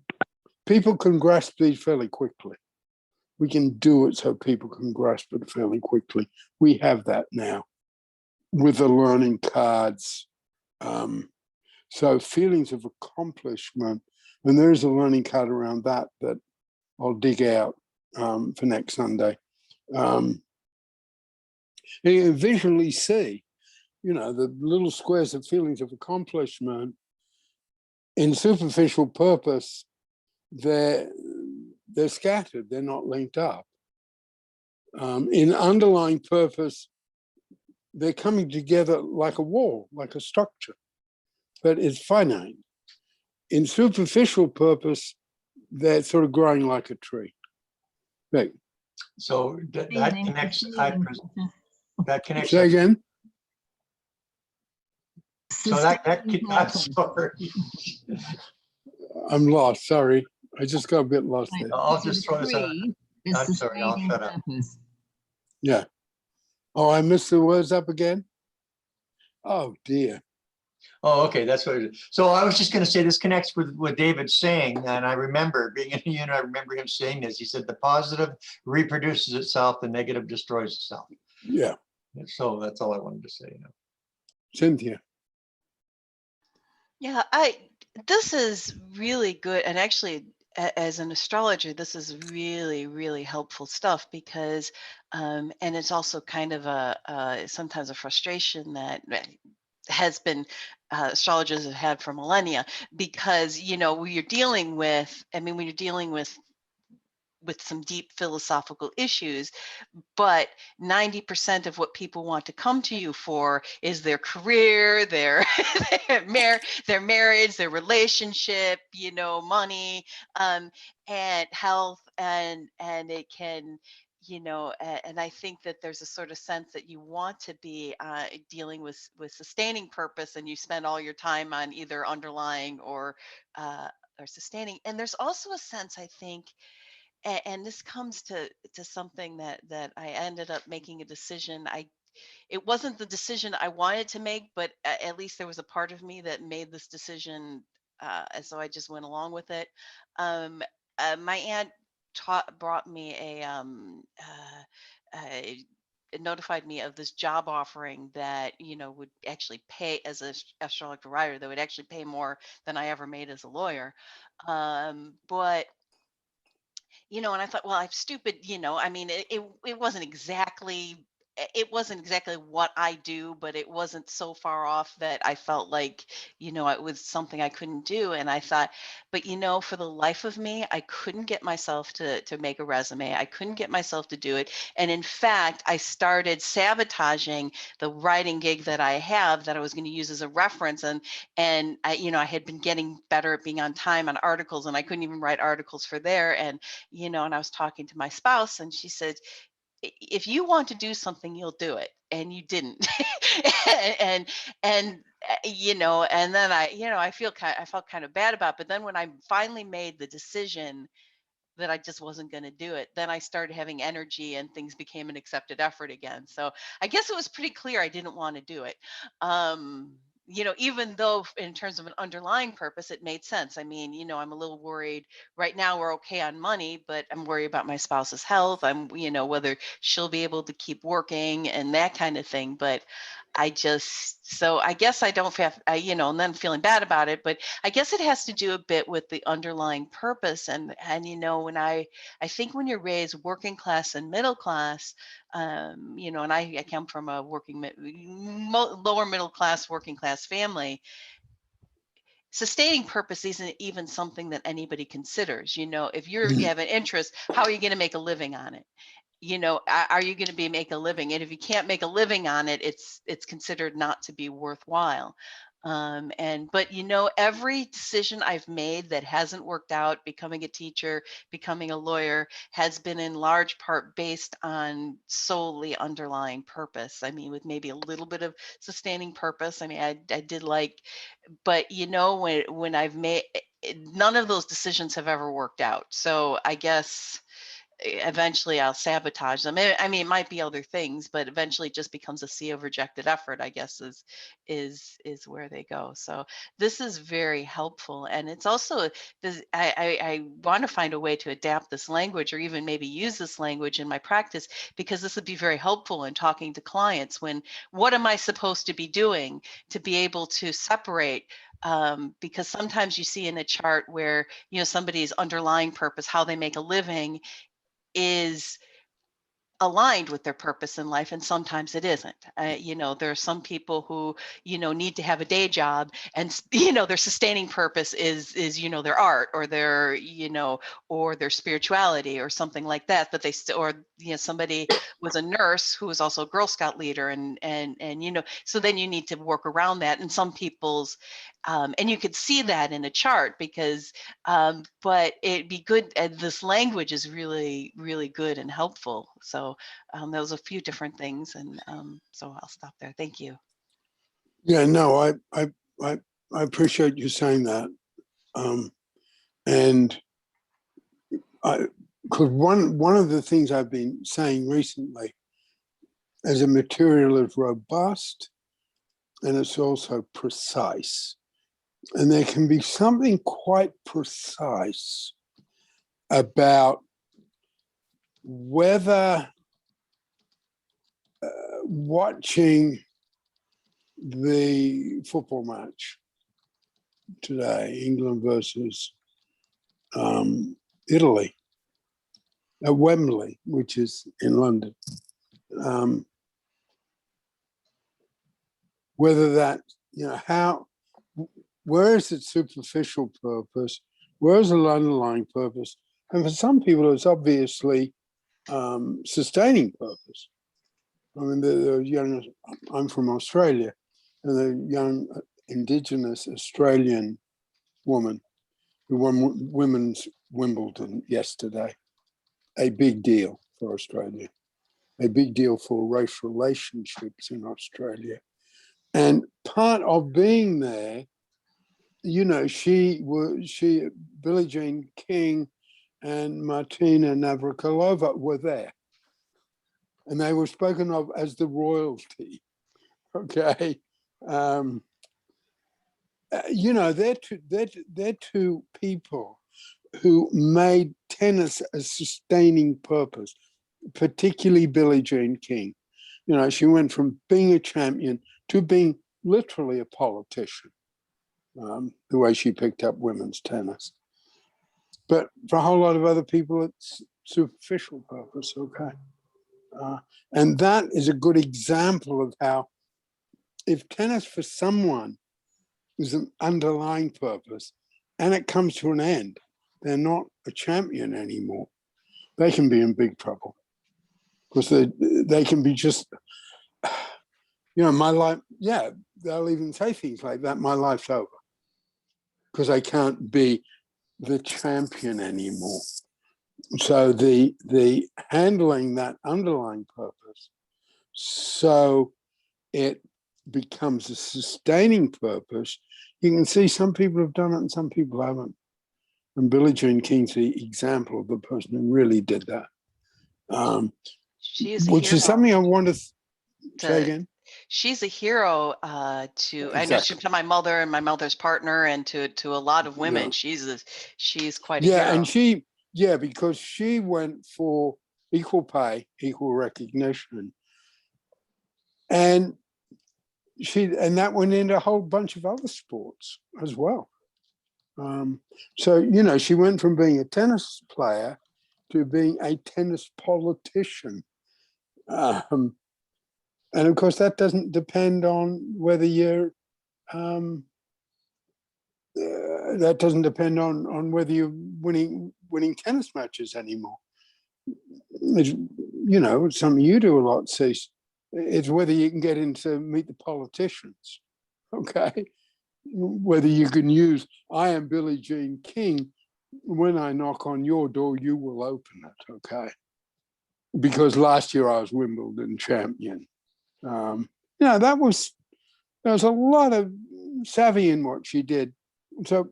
people can grasp these fairly quickly. We can do it so people can grasp it fairly quickly. We have that now with the learning cards. So feelings of accomplishment, and there's a learning card around that I'll dig out for next Sunday. You can visually see, you know, the little squares of feelings of accomplishment. In superficial purpose, they're scattered, they're not linked up. In underlying purpose, they're coming together like a wall, like a structure, but it's finite. In superficial purpose, they're sort of growing like a tree. Right. So that connects. That connects. Say again. So that I'm sorry. I'm lost. Sorry, I just got a bit lost there. I'll just throw this out. I'm sorry. I'll shut up. Yeah. Oh, I missed the words up again. Oh dear. Oh, okay, that's what it is. So I was just going to say this connects with what David's saying, and I remember being in a unit. I remember him saying this. He said, "The positive reproduces itself, the negative destroys itself." Yeah. So that's all I wanted to say. You know. Cynthia. Yeah, this is really good. And actually, as an astrologer, this is really, really helpful stuff because, and it's also kind of sometimes a frustration that has been astrologers have had for millennia, because, you know, when you're dealing with, when you're dealing with some deep philosophical issues, but 90% of what people want to come to you for is their career, their their marriage, their relationship, you know, money, and health, and it can, you know, and I think that there's a sort of sense that you want to be dealing with sustaining purpose, and you spend all your time on either underlying or sustaining. And there's also a sense, I think, and this comes to something that I ended up making a decision. It wasn't the decision I wanted to make, but at least there was a part of me that made this decision, and so I just went along with it. Um, my aunt brought me it notified me of this job offering that, you know, would actually pay as a astrological writer, that would actually pay more than I ever made as a lawyer. But you know, and I thought, well, I'm stupid, you know, I mean, it wasn't exactly, it wasn't exactly what I do, but it wasn't so far off that I felt like, you know, it was something I couldn't do. And I thought, but you know, for the life of me, I couldn't get myself to make a resume. I couldn't get myself to do it. And in fact, I started sabotaging the writing gig that I have, that I was going to use as a reference. And I, you know, I had been getting better at being on time on articles, and I couldn't even write articles for there. And you know, and I was talking to my spouse, and she said, if you want to do something, you'll do it. And you didn't. and, you know, and then you know, I felt kind of bad about it. But then when I finally made the decision that I just wasn't going to do it, then I started having energy and things became an accepted effort again. So I guess it was pretty clear I didn't want to do it. You know, even though in terms of an underlying purpose, it made sense. I mean, you know, I'm a little worried right now. We're okay on money, but I'm worried about my spouse's health. I'm, you know, whether she'll be able to keep working and that kind of thing. But so I guess I don't have, you know, and then feeling bad about it, but I guess it has to do a bit with the underlying purpose. And you know, when I think when you're raised working class and middle class, you know, and I come from a lower middle class, working class family. Sustaining purpose isn't even something that anybody considers. You know, if you have an interest, how are you going to make a living on it? You know, are you going to make a living? And if you can't make a living on it, it's considered not to be worthwhile. But you know, every decision I've made that hasn't worked out, becoming a teacher, becoming a lawyer, has been in large part based on solely underlying purpose. I mean, with maybe a little bit of sustaining purpose. I mean, I did like, but you know, when I've made, none of those decisions have ever worked out. So I guess eventually I'll sabotage them. I mean, it might be other things, but eventually it just becomes a sea of rejected effort, I guess, is where they go. So this is very helpful. And it's also this, I want to find a way to adapt this language, or even maybe use this language in my practice, because this would be very helpful in talking to clients. When, what am I supposed to be doing to be able to separate? Because sometimes you see in a chart where, you know, somebody's underlying purpose, how they make a living, is aligned with their purpose in life, and sometimes it isn't. You know, there are some people who, you know, need to have a day job, and you know, their sustaining purpose is you know, their art, or their, you know, or their spirituality or something like that. But they or you know, somebody was a nurse who was also a Girl Scout leader, and you know, so then you need to work around that. And some people's and you could see that in a chart, because but it'd be good. This language is really, really good and helpful. So there was a few different things, and so I'll stop there. Thank you. Yeah, no, I appreciate you saying that. And because one of the things I've been saying recently, as a material is robust and it's also precise. And there can be something quite precise about whether watching the football match today, England versus Italy, at Wembley, which is in London, whether that, you know, where is its superficial purpose? Where is the underlying purpose? And for some people, it's obviously sustaining purpose. I mean, the young, I'm from Australia, and the young Indigenous Australian woman who won women's Wimbledon yesterday, a big deal. for Australia, a big deal for race relationships in Australia. And part of being there, you know, Billie Jean King and Martina Navratilova were there. And they were spoken of as the royalty, okay? You know, they're two people who made tennis a sustaining purpose, particularly Billie Jean King. You know, she went from being a champion to being literally a politician, the way she picked up women's tennis. But for a whole lot of other people, it's superficial purpose, okay? And that is a good example of how, if tennis for someone is an underlying purpose and it comes to an end, they're not a champion anymore, they can be in big trouble. Because they can be just, you know, my life, yeah, they'll even say things like that, my life's over. Because I can't be the champion anymore. So the handling that underlying purpose, so it becomes a sustaining purpose. You can see some people have done it and some people haven't. And Billie Jean King's the example of the person who really did that. She is a Which hero is something I want to say again. She's a hero to, I know Exactly. to my mother and my mother's partner and to a lot of women. Yeah. She's quite a hero. Yeah, and because she went for equal pay, equal recognition. And that went into a whole bunch of other sports as well. So, you know, she went from being a tennis player to being a tennis politician. And of course, that doesn't depend on whether you're, that doesn't depend on whether you're winning tennis matches anymore. It's, you know, it's something you do a lot, Cease. It's whether you can get in to meet the politicians, okay? Whether you can use, I am Billie Jean King, when I knock on your door, you will open it, okay? Because last year I was Wimbledon champion. You know, there was a lot of savvy in what she did. So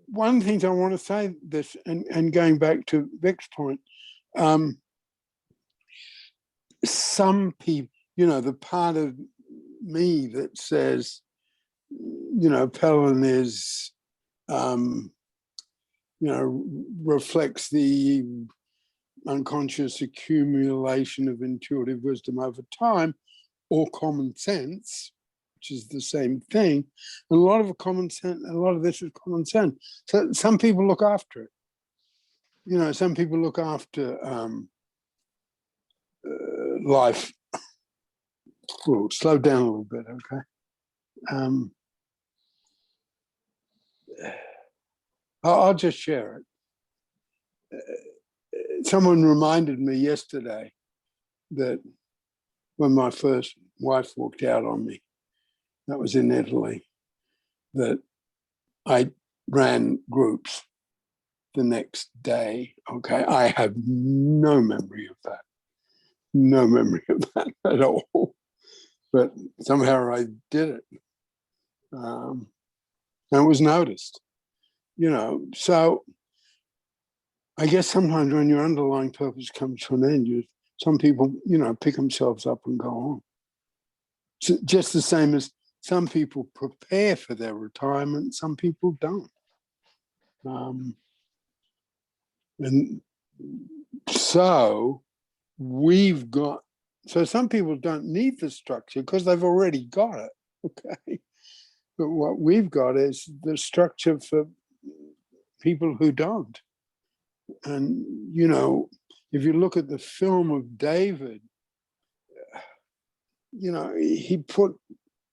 one of the things I want to say this, and going back to Vic's point, some people, you know, the part of me that says, you know, Pelham is, you know, reflects the unconscious accumulation of intuitive wisdom over time, or common sense, which is the same thing. And a lot of this is common sense. So some people look after it. You know, some people look after life. We'll slow down a little bit, okay? I'll just share it. Someone reminded me yesterday that when my first wife walked out on me, that was in Italy, that I ran groups the next day, okay? I have no memory of that at all. But somehow I did it. And it was noticed, you know. So I guess sometimes when your underlying purpose comes to an end, some people, you know, pick themselves up and go on. So just the same as some people prepare for their retirement, some people don't. And so some people don't need the structure because they've already got it, okay? But what we've got is the structure for people who don't. And, you know, if you look at the film of David, you know, he put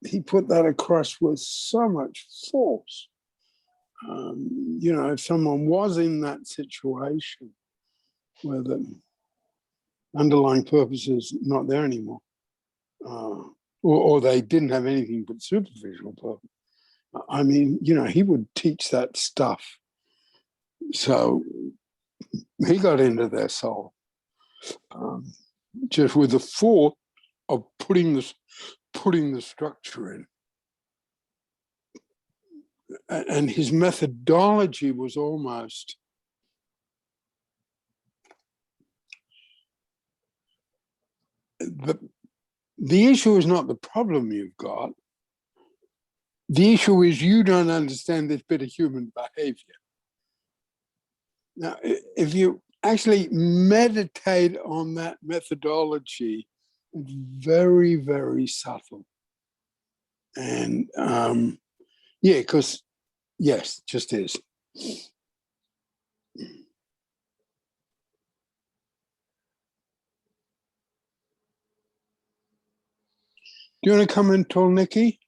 that across with so much force. You know, if someone was in that situation where the underlying purpose is not there anymore, or they didn't have anything but superficial purpose, I mean, you know, he would teach that stuff. So he got into their soul. just with the thought of putting the structure in. And his methodology was almost the issue is not the problem you've got. The issue is you don't understand this bit of human behavior. Now, if you actually meditate on that methodology, it's very, very subtle. And yeah, because, yes, just is. Do you want to come in, tall Nikki?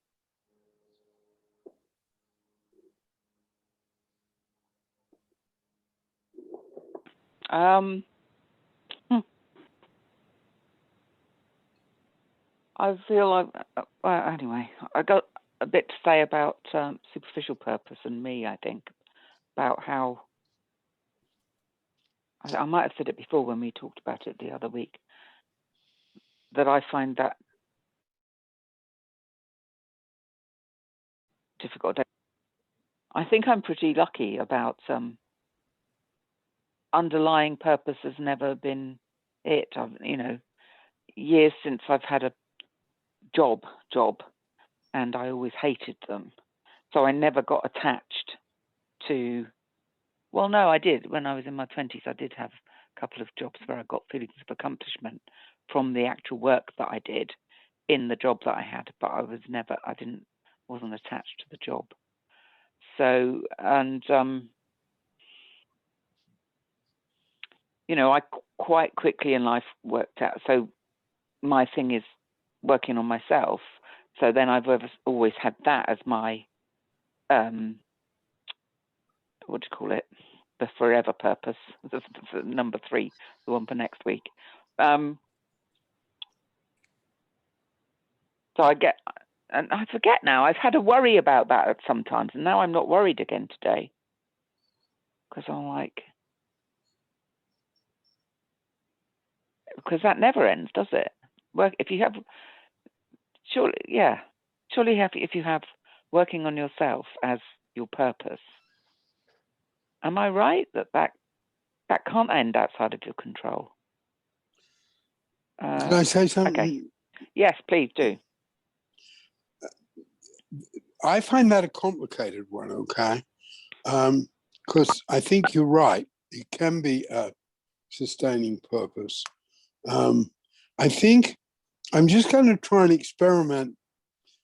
I feel well, anyway, I got a bit to say about superficial purpose and me, I think, about how, I might have said it before when we talked about it the other week, that I find that difficult. I think I'm pretty lucky about underlying purpose has never been it. You know, years since I've had a job, and I always hated them. So I never got attached to, well, no, I did. When I was in my 20s, I did have a couple of jobs where I got feelings of accomplishment from the actual work that I did in the job that I had, but I wasn't attached to the job. So, and, you know, I quite quickly in life worked out. So my thing is working on myself. So then I've always had that as my, what do you call it? The forever purpose, the number 3, the one for next week. So I get, and I forget now, I've had a worry about that sometimes, and now I'm not worried again today. Because I'm like, because that never ends, does it? Work, if you have, surely, yeah, surely if you have working on yourself as your purpose, am I right that can't end outside of your control? Can I say something? Okay. Yes, please do. I find that a complicated one, okay? Because I think you're right. It can be a sustaining purpose. I think I'm just going to try and experiment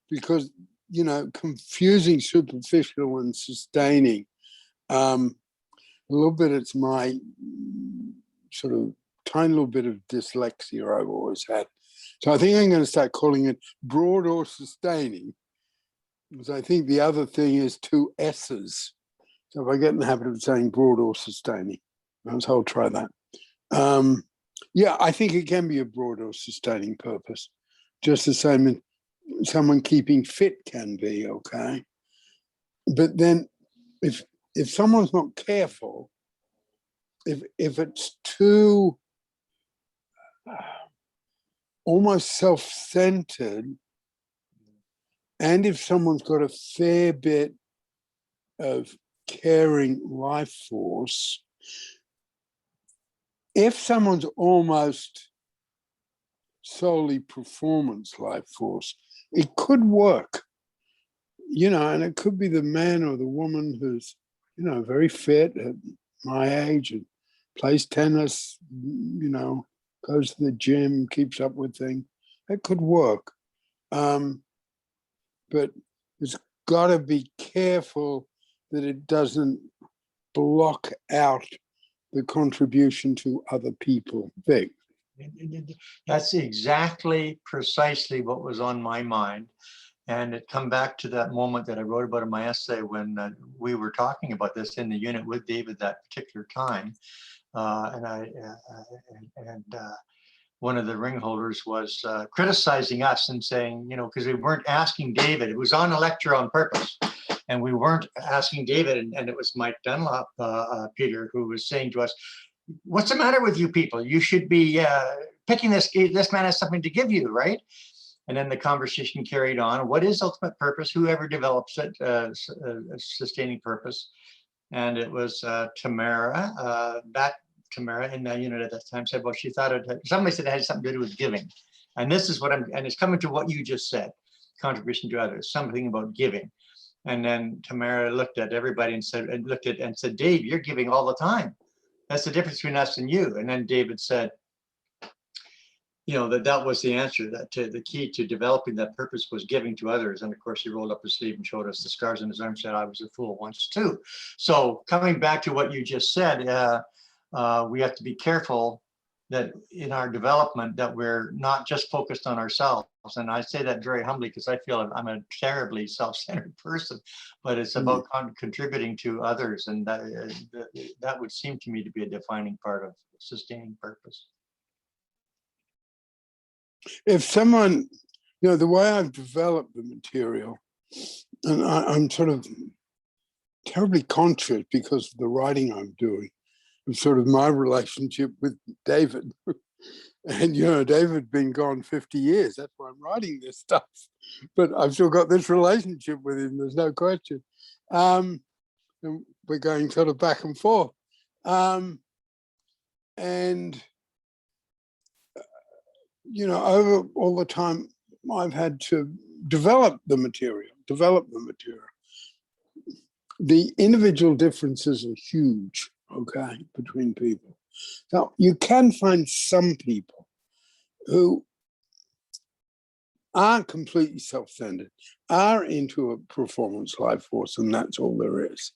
because, you know, confusing superficial and sustaining, a little bit, it's my sort of tiny little bit of dyslexia I've always had. So I think I'm going to start calling it broad or sustaining, because I think the other thing is 2 S's. So if I get in the habit of saying broad or sustaining, so I'll try that. Yeah, I think it can be a broad or sustaining purpose, just the same as someone keeping fit can be, okay? But then if someone's not careful, if it's too almost self-centered, and if someone's got a fair bit of caring life force, if someone's almost solely performance life force, it could work, you know, and it could be the man or the woman who's, you know, very fit at my age and plays tennis, you know, goes to the gym, keeps up with things. That could work. But it's got to be careful that it doesn't block out the contribution to other people. Vic. That's exactly precisely what was on my mind. And it come back to that moment that I wrote about in my essay when we were talking about this in the unit with David that particular time. One of the ring holders was criticizing us and saying, you know, because we weren't asking David, it was on a lecture on purpose. And we weren't asking David, and it was Mike Dunlop, Peter, who was saying to us, what's the matter with you people? You should be picking this man has something to give you, right? And then the conversation carried on. What is ultimate purpose? Whoever develops it, sustaining purpose. And it was Tamara, that Tamara in the unit at that time said, well, she thought somebody said it had something to do with giving. And this is what and it's coming to what you just said, contribution to others, something about giving. And then Tamara looked at everybody and said, Dave, you're giving all the time. That's the difference between us and you. And then David said, you know, that was the answer, that the key to developing that purpose was giving to others. And of course, he rolled up his sleeve and showed us the scars on his arm, and said, I was a fool once too. So coming back to what you just said, we have to be careful that in our development that we're not just focused on ourselves. And I say that very humbly because I feel I'm a terribly self-centered person, but it's about contributing to others. And that would seem to me to be a defining part of sustaining purpose. If someone, you know, the way I've developed the material, and I'm sort of terribly conscious because of the writing I'm doing, of sort of my relationship with David. And, you know, David's been gone 50 years. That's why I'm writing this stuff. But I've still got this relationship with him. There's no question. And we're going sort of back and forth. And you know, over all the time, I've had to develop the material. The individual differences are huge, okay, between people. Now, you can find some people who are completely self-centered, are into a performance life force, and that's all there is.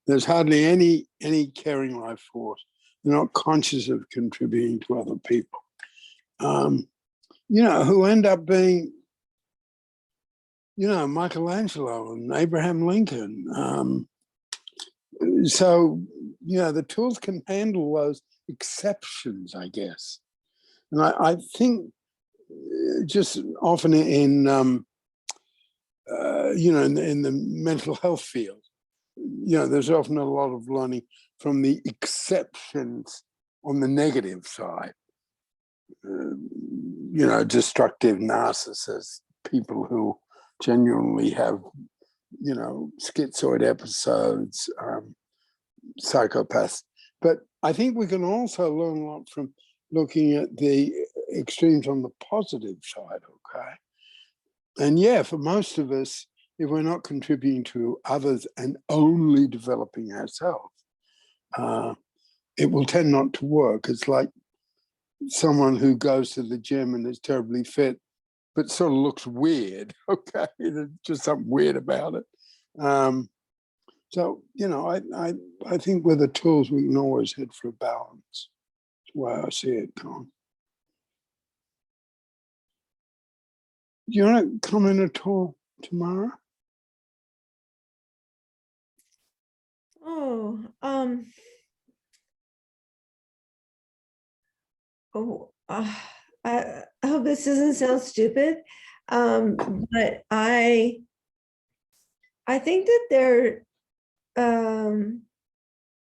There's hardly any caring life force. They're not conscious of contributing to other people. You know, who end up being, you know, Michelangelo and Abraham Lincoln. So, you know, the tools can handle those exceptions, I guess. And I think just often in, you know, in the mental health field, you know, there's often a lot of learning from the exceptions on the negative side. You know, destructive narcissists, people who genuinely have, you know, schizoid episodes, psychopaths. But I think we can also learn a lot from looking at the extremes on the positive side, okay? And yeah, for most of us, if we're not contributing to others and only developing ourselves, it will tend not to work. It's like someone who goes to the gym and is terribly fit, but sort of looks weird, okay? There's just something weird about it. So, you know, I think with the tools, we can always head for a balance. That's the way I see it, Colin. Do you want to comment at all, Tamara? Oh, I hope this doesn't sound stupid, but I think that there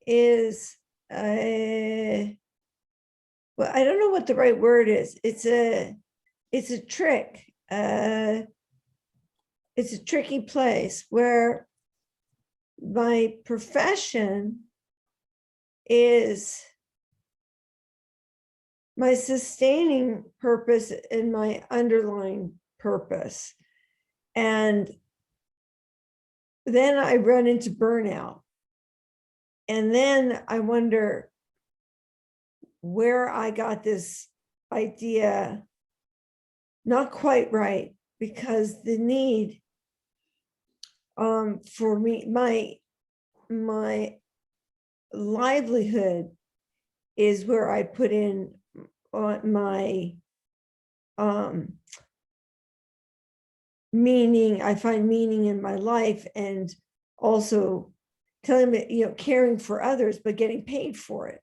is a, well, I don't know what the right word is. It's a trick. It's a tricky place where my profession is my sustaining purpose and my underlying purpose. And then I run into burnout. And then I wonder where I got this idea not quite right, because the need for me, my livelihood is where I put in my meaning. I find meaning in my life, and also telling me, you know, caring for others, but getting paid for it.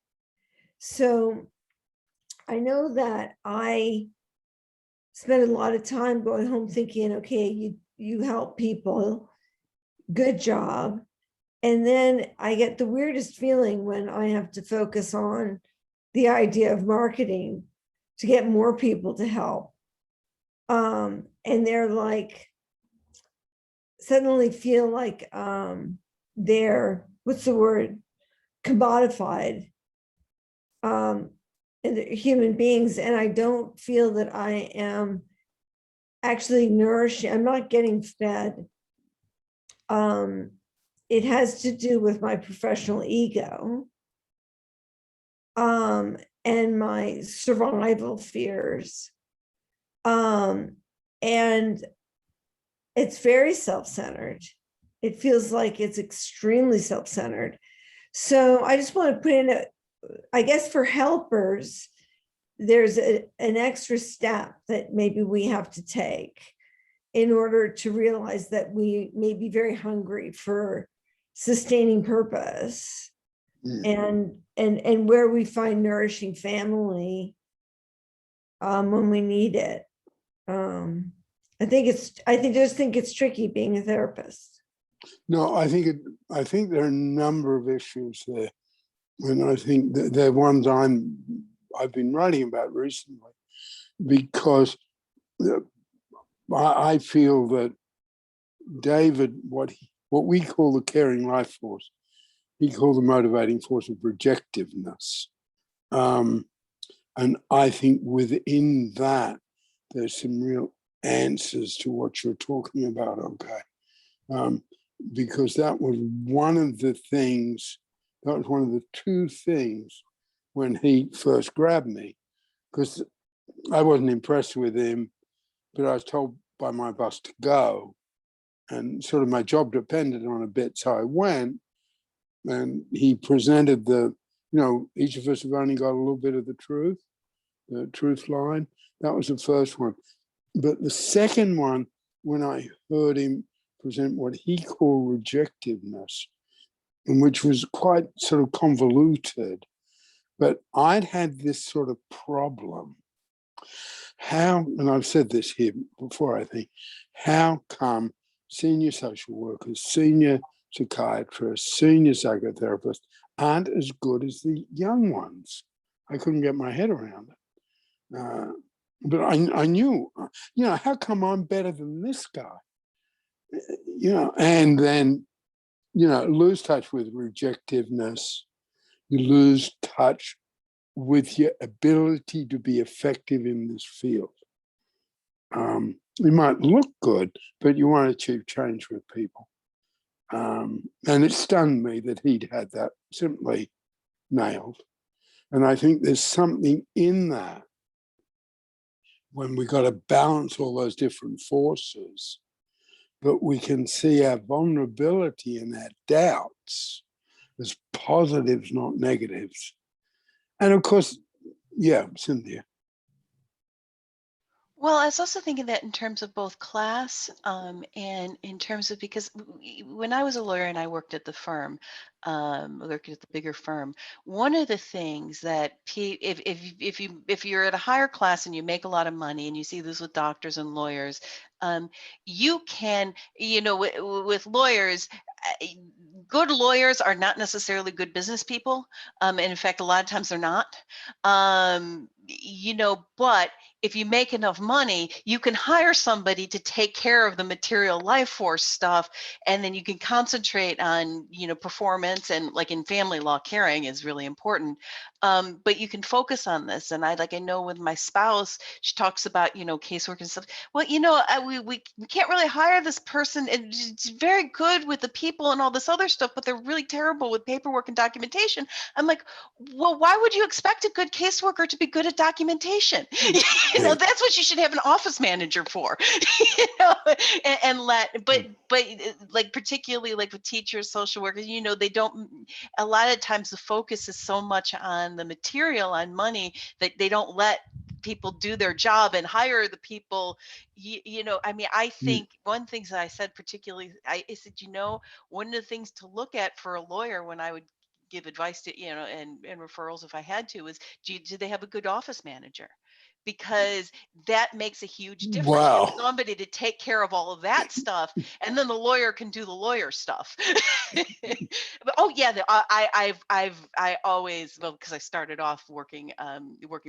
So I know that I spend a lot of time going home thinking, okay, you help people, good job. And then I get the weirdest feeling when I have to focus on the idea of marketing to get more people to help. And they're like, suddenly feel like they're, what's the word, commodified, and they're human beings. And I don't feel that I am actually nourishing, I'm not getting fed. It has to do with my professional ego, and my survival fears. And it's very self-centered. It feels like it's extremely self-centered. So I just want to put in I guess for helpers, there's an extra step that maybe we have to take in order to realize that we may be very hungry for sustaining purpose, and where we find nourishing family when we need it. I just think it's tricky being a therapist. No, I think there are a number of issues there, and I think they're ones I've been writing about recently, because I feel that David, what we call the caring life force, he called the motivating force of rejectiveness. And I think within that, there's some real answers to what you're talking about, okay? Because that was one of the things, that was one of the two things when he first grabbed me, because I wasn't impressed with him, but I was told by my boss to go, and sort of my job depended on a bit, so I went, and he presented each of us have only got a little bit of the truth line. That was the first one. But the second one, when I heard him present what he called rejectiveness, and which was quite sort of convoluted, but I'd had this sort of problem. How, and I've said this here before, I think, how come senior social workers, senior psychiatrists, senior psychotherapists aren't as good as the young ones? I couldn't get my head around it. But I knew, how come I'm better than this guy? And then, lose touch with rejectiveness. You lose touch with your ability to be effective in this field. You might look good, but you want to achieve change with people. And it stunned me that he'd had that simply nailed. And I think there's something in that when we got to balance all those different forces, but we can see our vulnerability and our doubts as positives, not negatives. And of course, yeah, Cynthia. Well, I was also thinking that in terms of both class and in terms of, because when I was a lawyer and I worked at the firm, worked at the bigger firm, one of the things that if you're at a higher class and you make a lot of money, and you see this with doctors and lawyers, you can, with lawyers, good lawyers are not necessarily good business people. And in fact, a lot of times they're not. But if you make enough money, you can hire somebody to take care of the material life force stuff, and then you can concentrate on, performance, and like in family law, caring is really important. But you can focus on this. And I know with my spouse, she talks about, casework and stuff. Well, we can't really hire this person, and it's very good with the people and all this other stuff, but they're really terrible with paperwork and documentation. I'm like, well, why would you expect a good caseworker to be good at documentation? That's what you should have an office manager for. But like, particularly like with teachers, social workers, they don't, a lot of times the focus is so much on the material, on money, that they don't let people do their job and hire the people. I think one of the things that I said particularly, I said, one of the things to look at for a lawyer when I would give advice to, and referrals if I had to, is do they have a good office manager? because that makes a huge difference. Wow. Somebody to take care of all of that stuff, and then the lawyer can do the lawyer stuff. But oh yeah, I always, well, because I started off working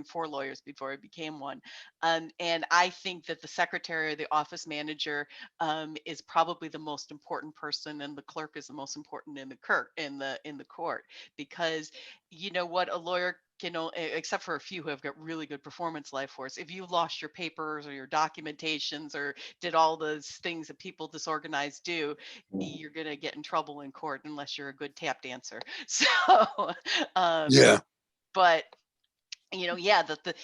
for lawyers before I became one, and I think that the secretary or the office manager is probably the most important person, and the clerk is the most important in the court, because you know what, a lawyer can, except for a few who have got really good performance life force, if you lost your papers or your documentations or did all those things that people disorganized do, you're going to get in trouble in court unless you're a good tap dancer. So Yeah. but yeah, that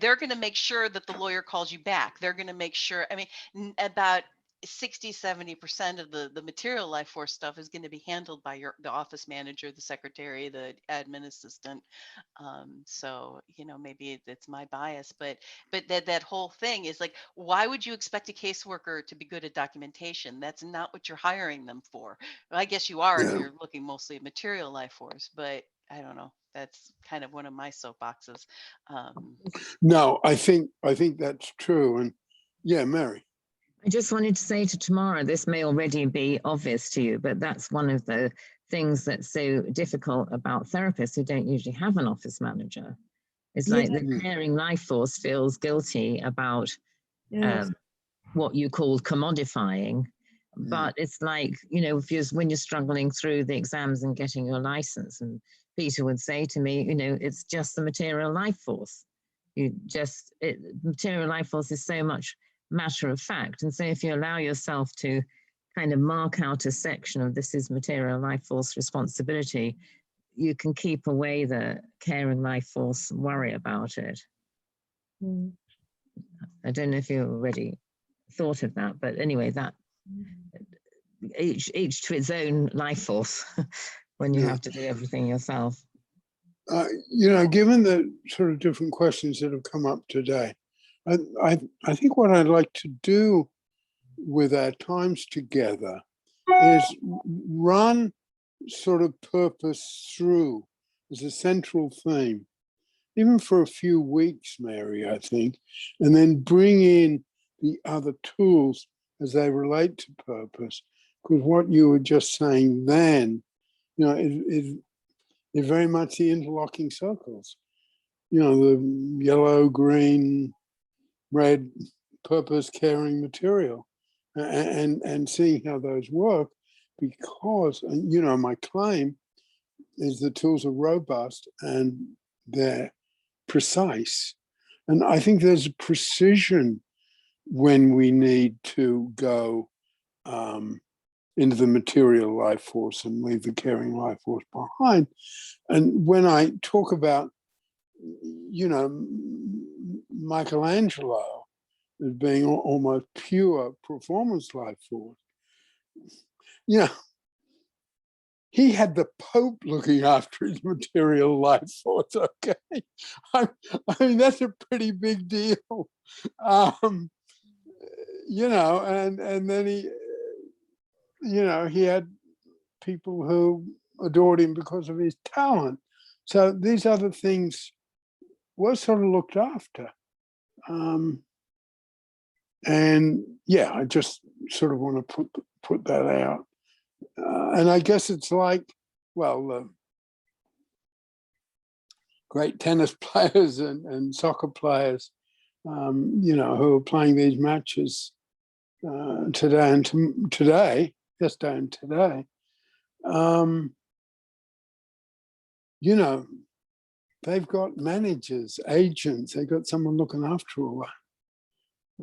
they're going to make sure that the lawyer calls you back. They're going to make sure, I mean, about 60-70% of the material life force stuff is going to be handled by the office manager, the secretary, the admin assistant. So maybe it's my bias, but that whole thing is like, why would you expect a caseworker to be good at documentation? That's not what you're hiring them for. Well, I guess you are if Yeah. you're looking mostly at material life force, but I don't know. That's kind of one of my soapboxes. No, I think that's true. And yeah, Mary. I just wanted to say to Tamara, this may already be obvious to you, but that's one of the things that's so difficult about therapists who don't usually have an office manager. It's like the Yeah. caring life force feels guilty about Yes. what you call commodifying. Mm. But it's like, if when you're struggling through the exams and getting your license, and Peter would say to me, it's just the material life force. Material life force is so much matter of fact. And so if you allow yourself to kind of mark out a section of this is material life force responsibility, you can keep away the caring life force worry about it. Mm. I don't know if you already thought of that, but anyway, that each to its own life force when you have to do everything yourself. Given the sort of different questions that have come up today, I think what I'd like to do with our times together is run sort of purpose through as a central theme, even for a few weeks, Mary, I think, and then bring in the other tools as they relate to purpose. Because what you were just saying then, is very much the interlocking circles. The yellow, green, red, purpose, caring, material, and seeing how those work, because my claim is the tools are robust and they're precise. And I think there's a precision when we need to go into the material life force and leave the caring life force behind. And when I talk about, Michelangelo as being almost pure performance life force, he had the Pope looking after his material life force. Okay, I mean that's a pretty big deal, and then he had people who adored him because of his talent. So these other things were sort of looked after, and yeah, I just sort of want to put that out. And I guess it's like, well, great tennis players and soccer players, who are playing these matches today and today, they've got managers, agents, they've got someone looking after all that.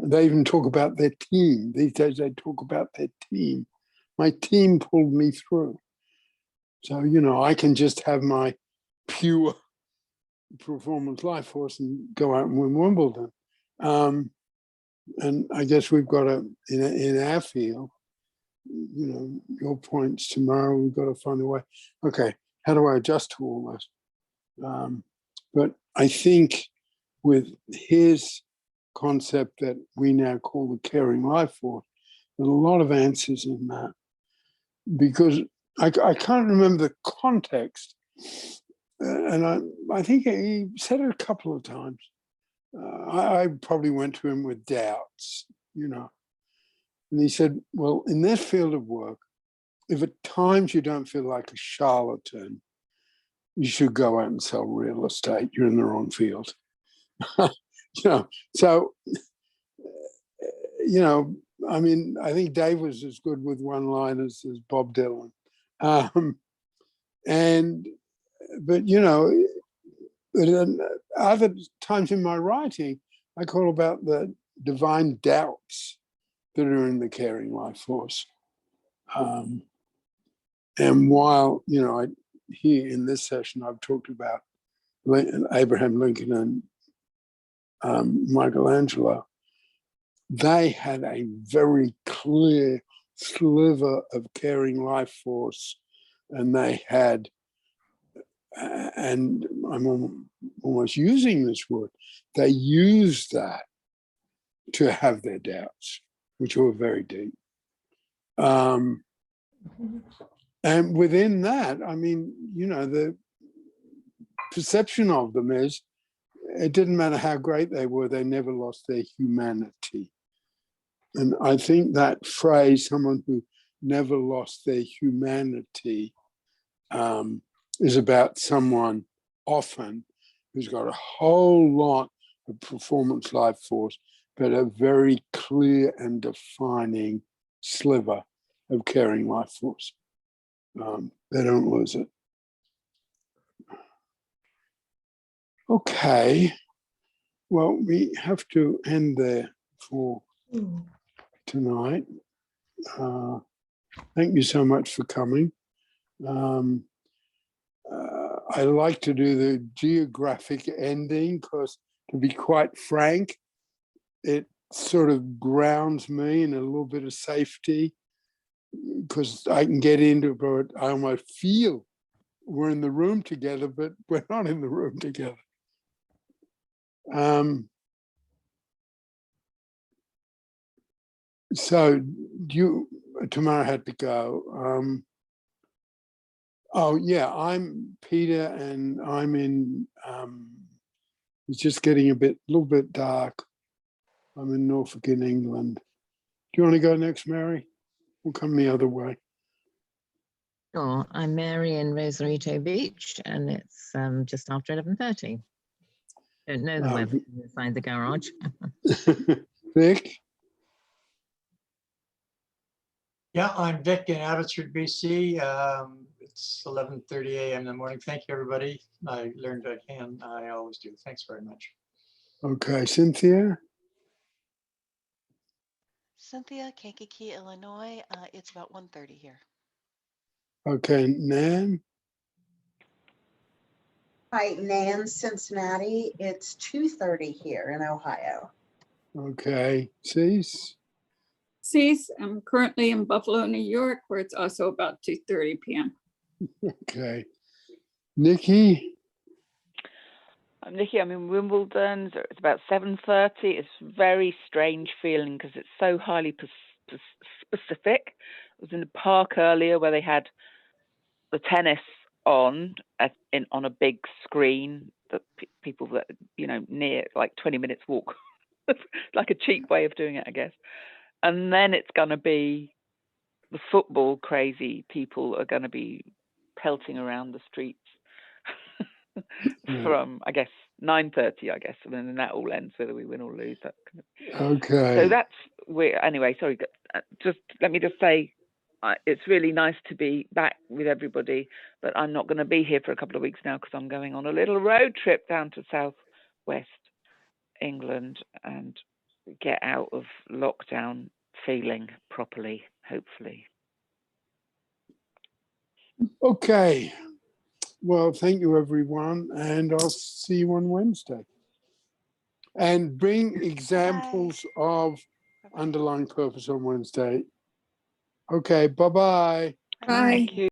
They even talk about their team. These days they talk about their team. My team pulled me through. So, I can just have my pure performance life force and go out and win Wimbledon. And I guess we've got to, in our field, your points tomorrow, we've got to find a way. Okay, how do I adjust to all this? But I think with his concept that we now call the caring life force, there's a lot of answers in that, because I can't remember the context, and I think he said it a couple of times, I probably went to him with doubts, you know. And he said, well, in this field of work, if at times you don't feel like a charlatan, you should go out and sell real estate. You're in the wrong field. You know, so, you know, I mean, I think Dave was as good with one-liners as Bob Dylan. But, you know, at other times in my writing, I call about the divine doubts that are in the caring life force. And while, you know, here in this session, I've talked about Abraham Lincoln and Michelangelo, they had a very clear sliver of caring life force, and they had, and I'm almost using this word, they used that to have their doubts, which were very deep. And within that, I mean, you know, the perception of them is it didn't matter how great they were, they never lost their humanity. And I think that phrase, someone who never lost their humanity, is about someone often who's got a whole lot of performance life force, but a very clear and defining sliver of caring life force. They don't lose it. Okay, well, we have to end there for tonight. Thank you so much for coming. I like to do the geographic ending because, to be quite frank, it sort of grounds me in a little bit of safety because I can get into it, but I almost feel we're in the room together, but we're not in the room together. So tomorrow had to go. Oh yeah, I'm Peter, and I'm in. It's just getting a little bit dark. I'm in Norfolk in England. Do you want to go next, Mary? We'll come the other way. Sure. I'm Mary in Rosarito Beach, and it's just after 11:30. Don't know the weather inside the garage. Vic? Yeah, I'm Vic in Abbotsford, BC. It's 11:30 a.m. in the morning. Thank you, everybody. I learned I can. I always do. Thanks very much. Okay, Cynthia? Cynthia, Kankakee, Illinois. It's about 1:30 here. Okay, Nan? Hi, Nan, Cincinnati. It's 2:30 here in Ohio. Okay, Cease? Cease, I'm currently in Buffalo, New York, where it's also about 2:30 p.m. Okay. Nikki? I'm Nikki, I'm in Wimbledon. So it's about 7:30. It's a very strange feeling because it's so highly specific. I was in the park earlier where they had the tennis on a big screen that people that, you know, near like 20 minutes walk. Like a cheap way of doing it, I guess. And then it's going to be the football crazy people are going to be pelting around the streets from, I guess, 9:30, I guess. And then that all ends whether we win or lose. That kind of... Okay. So that's where, anyway, sorry, just let me just say, it's really nice to be back with everybody, but I'm not going to be here for a couple of weeks now because I'm going on a little road trip down to southwest England and get out of lockdown feeling properly, hopefully. Okay. Well, thank you, everyone, and I'll see you on Wednesday. And bring examples of underlying purpose on Wednesday. Okay, bye-bye. Bye. Thank you.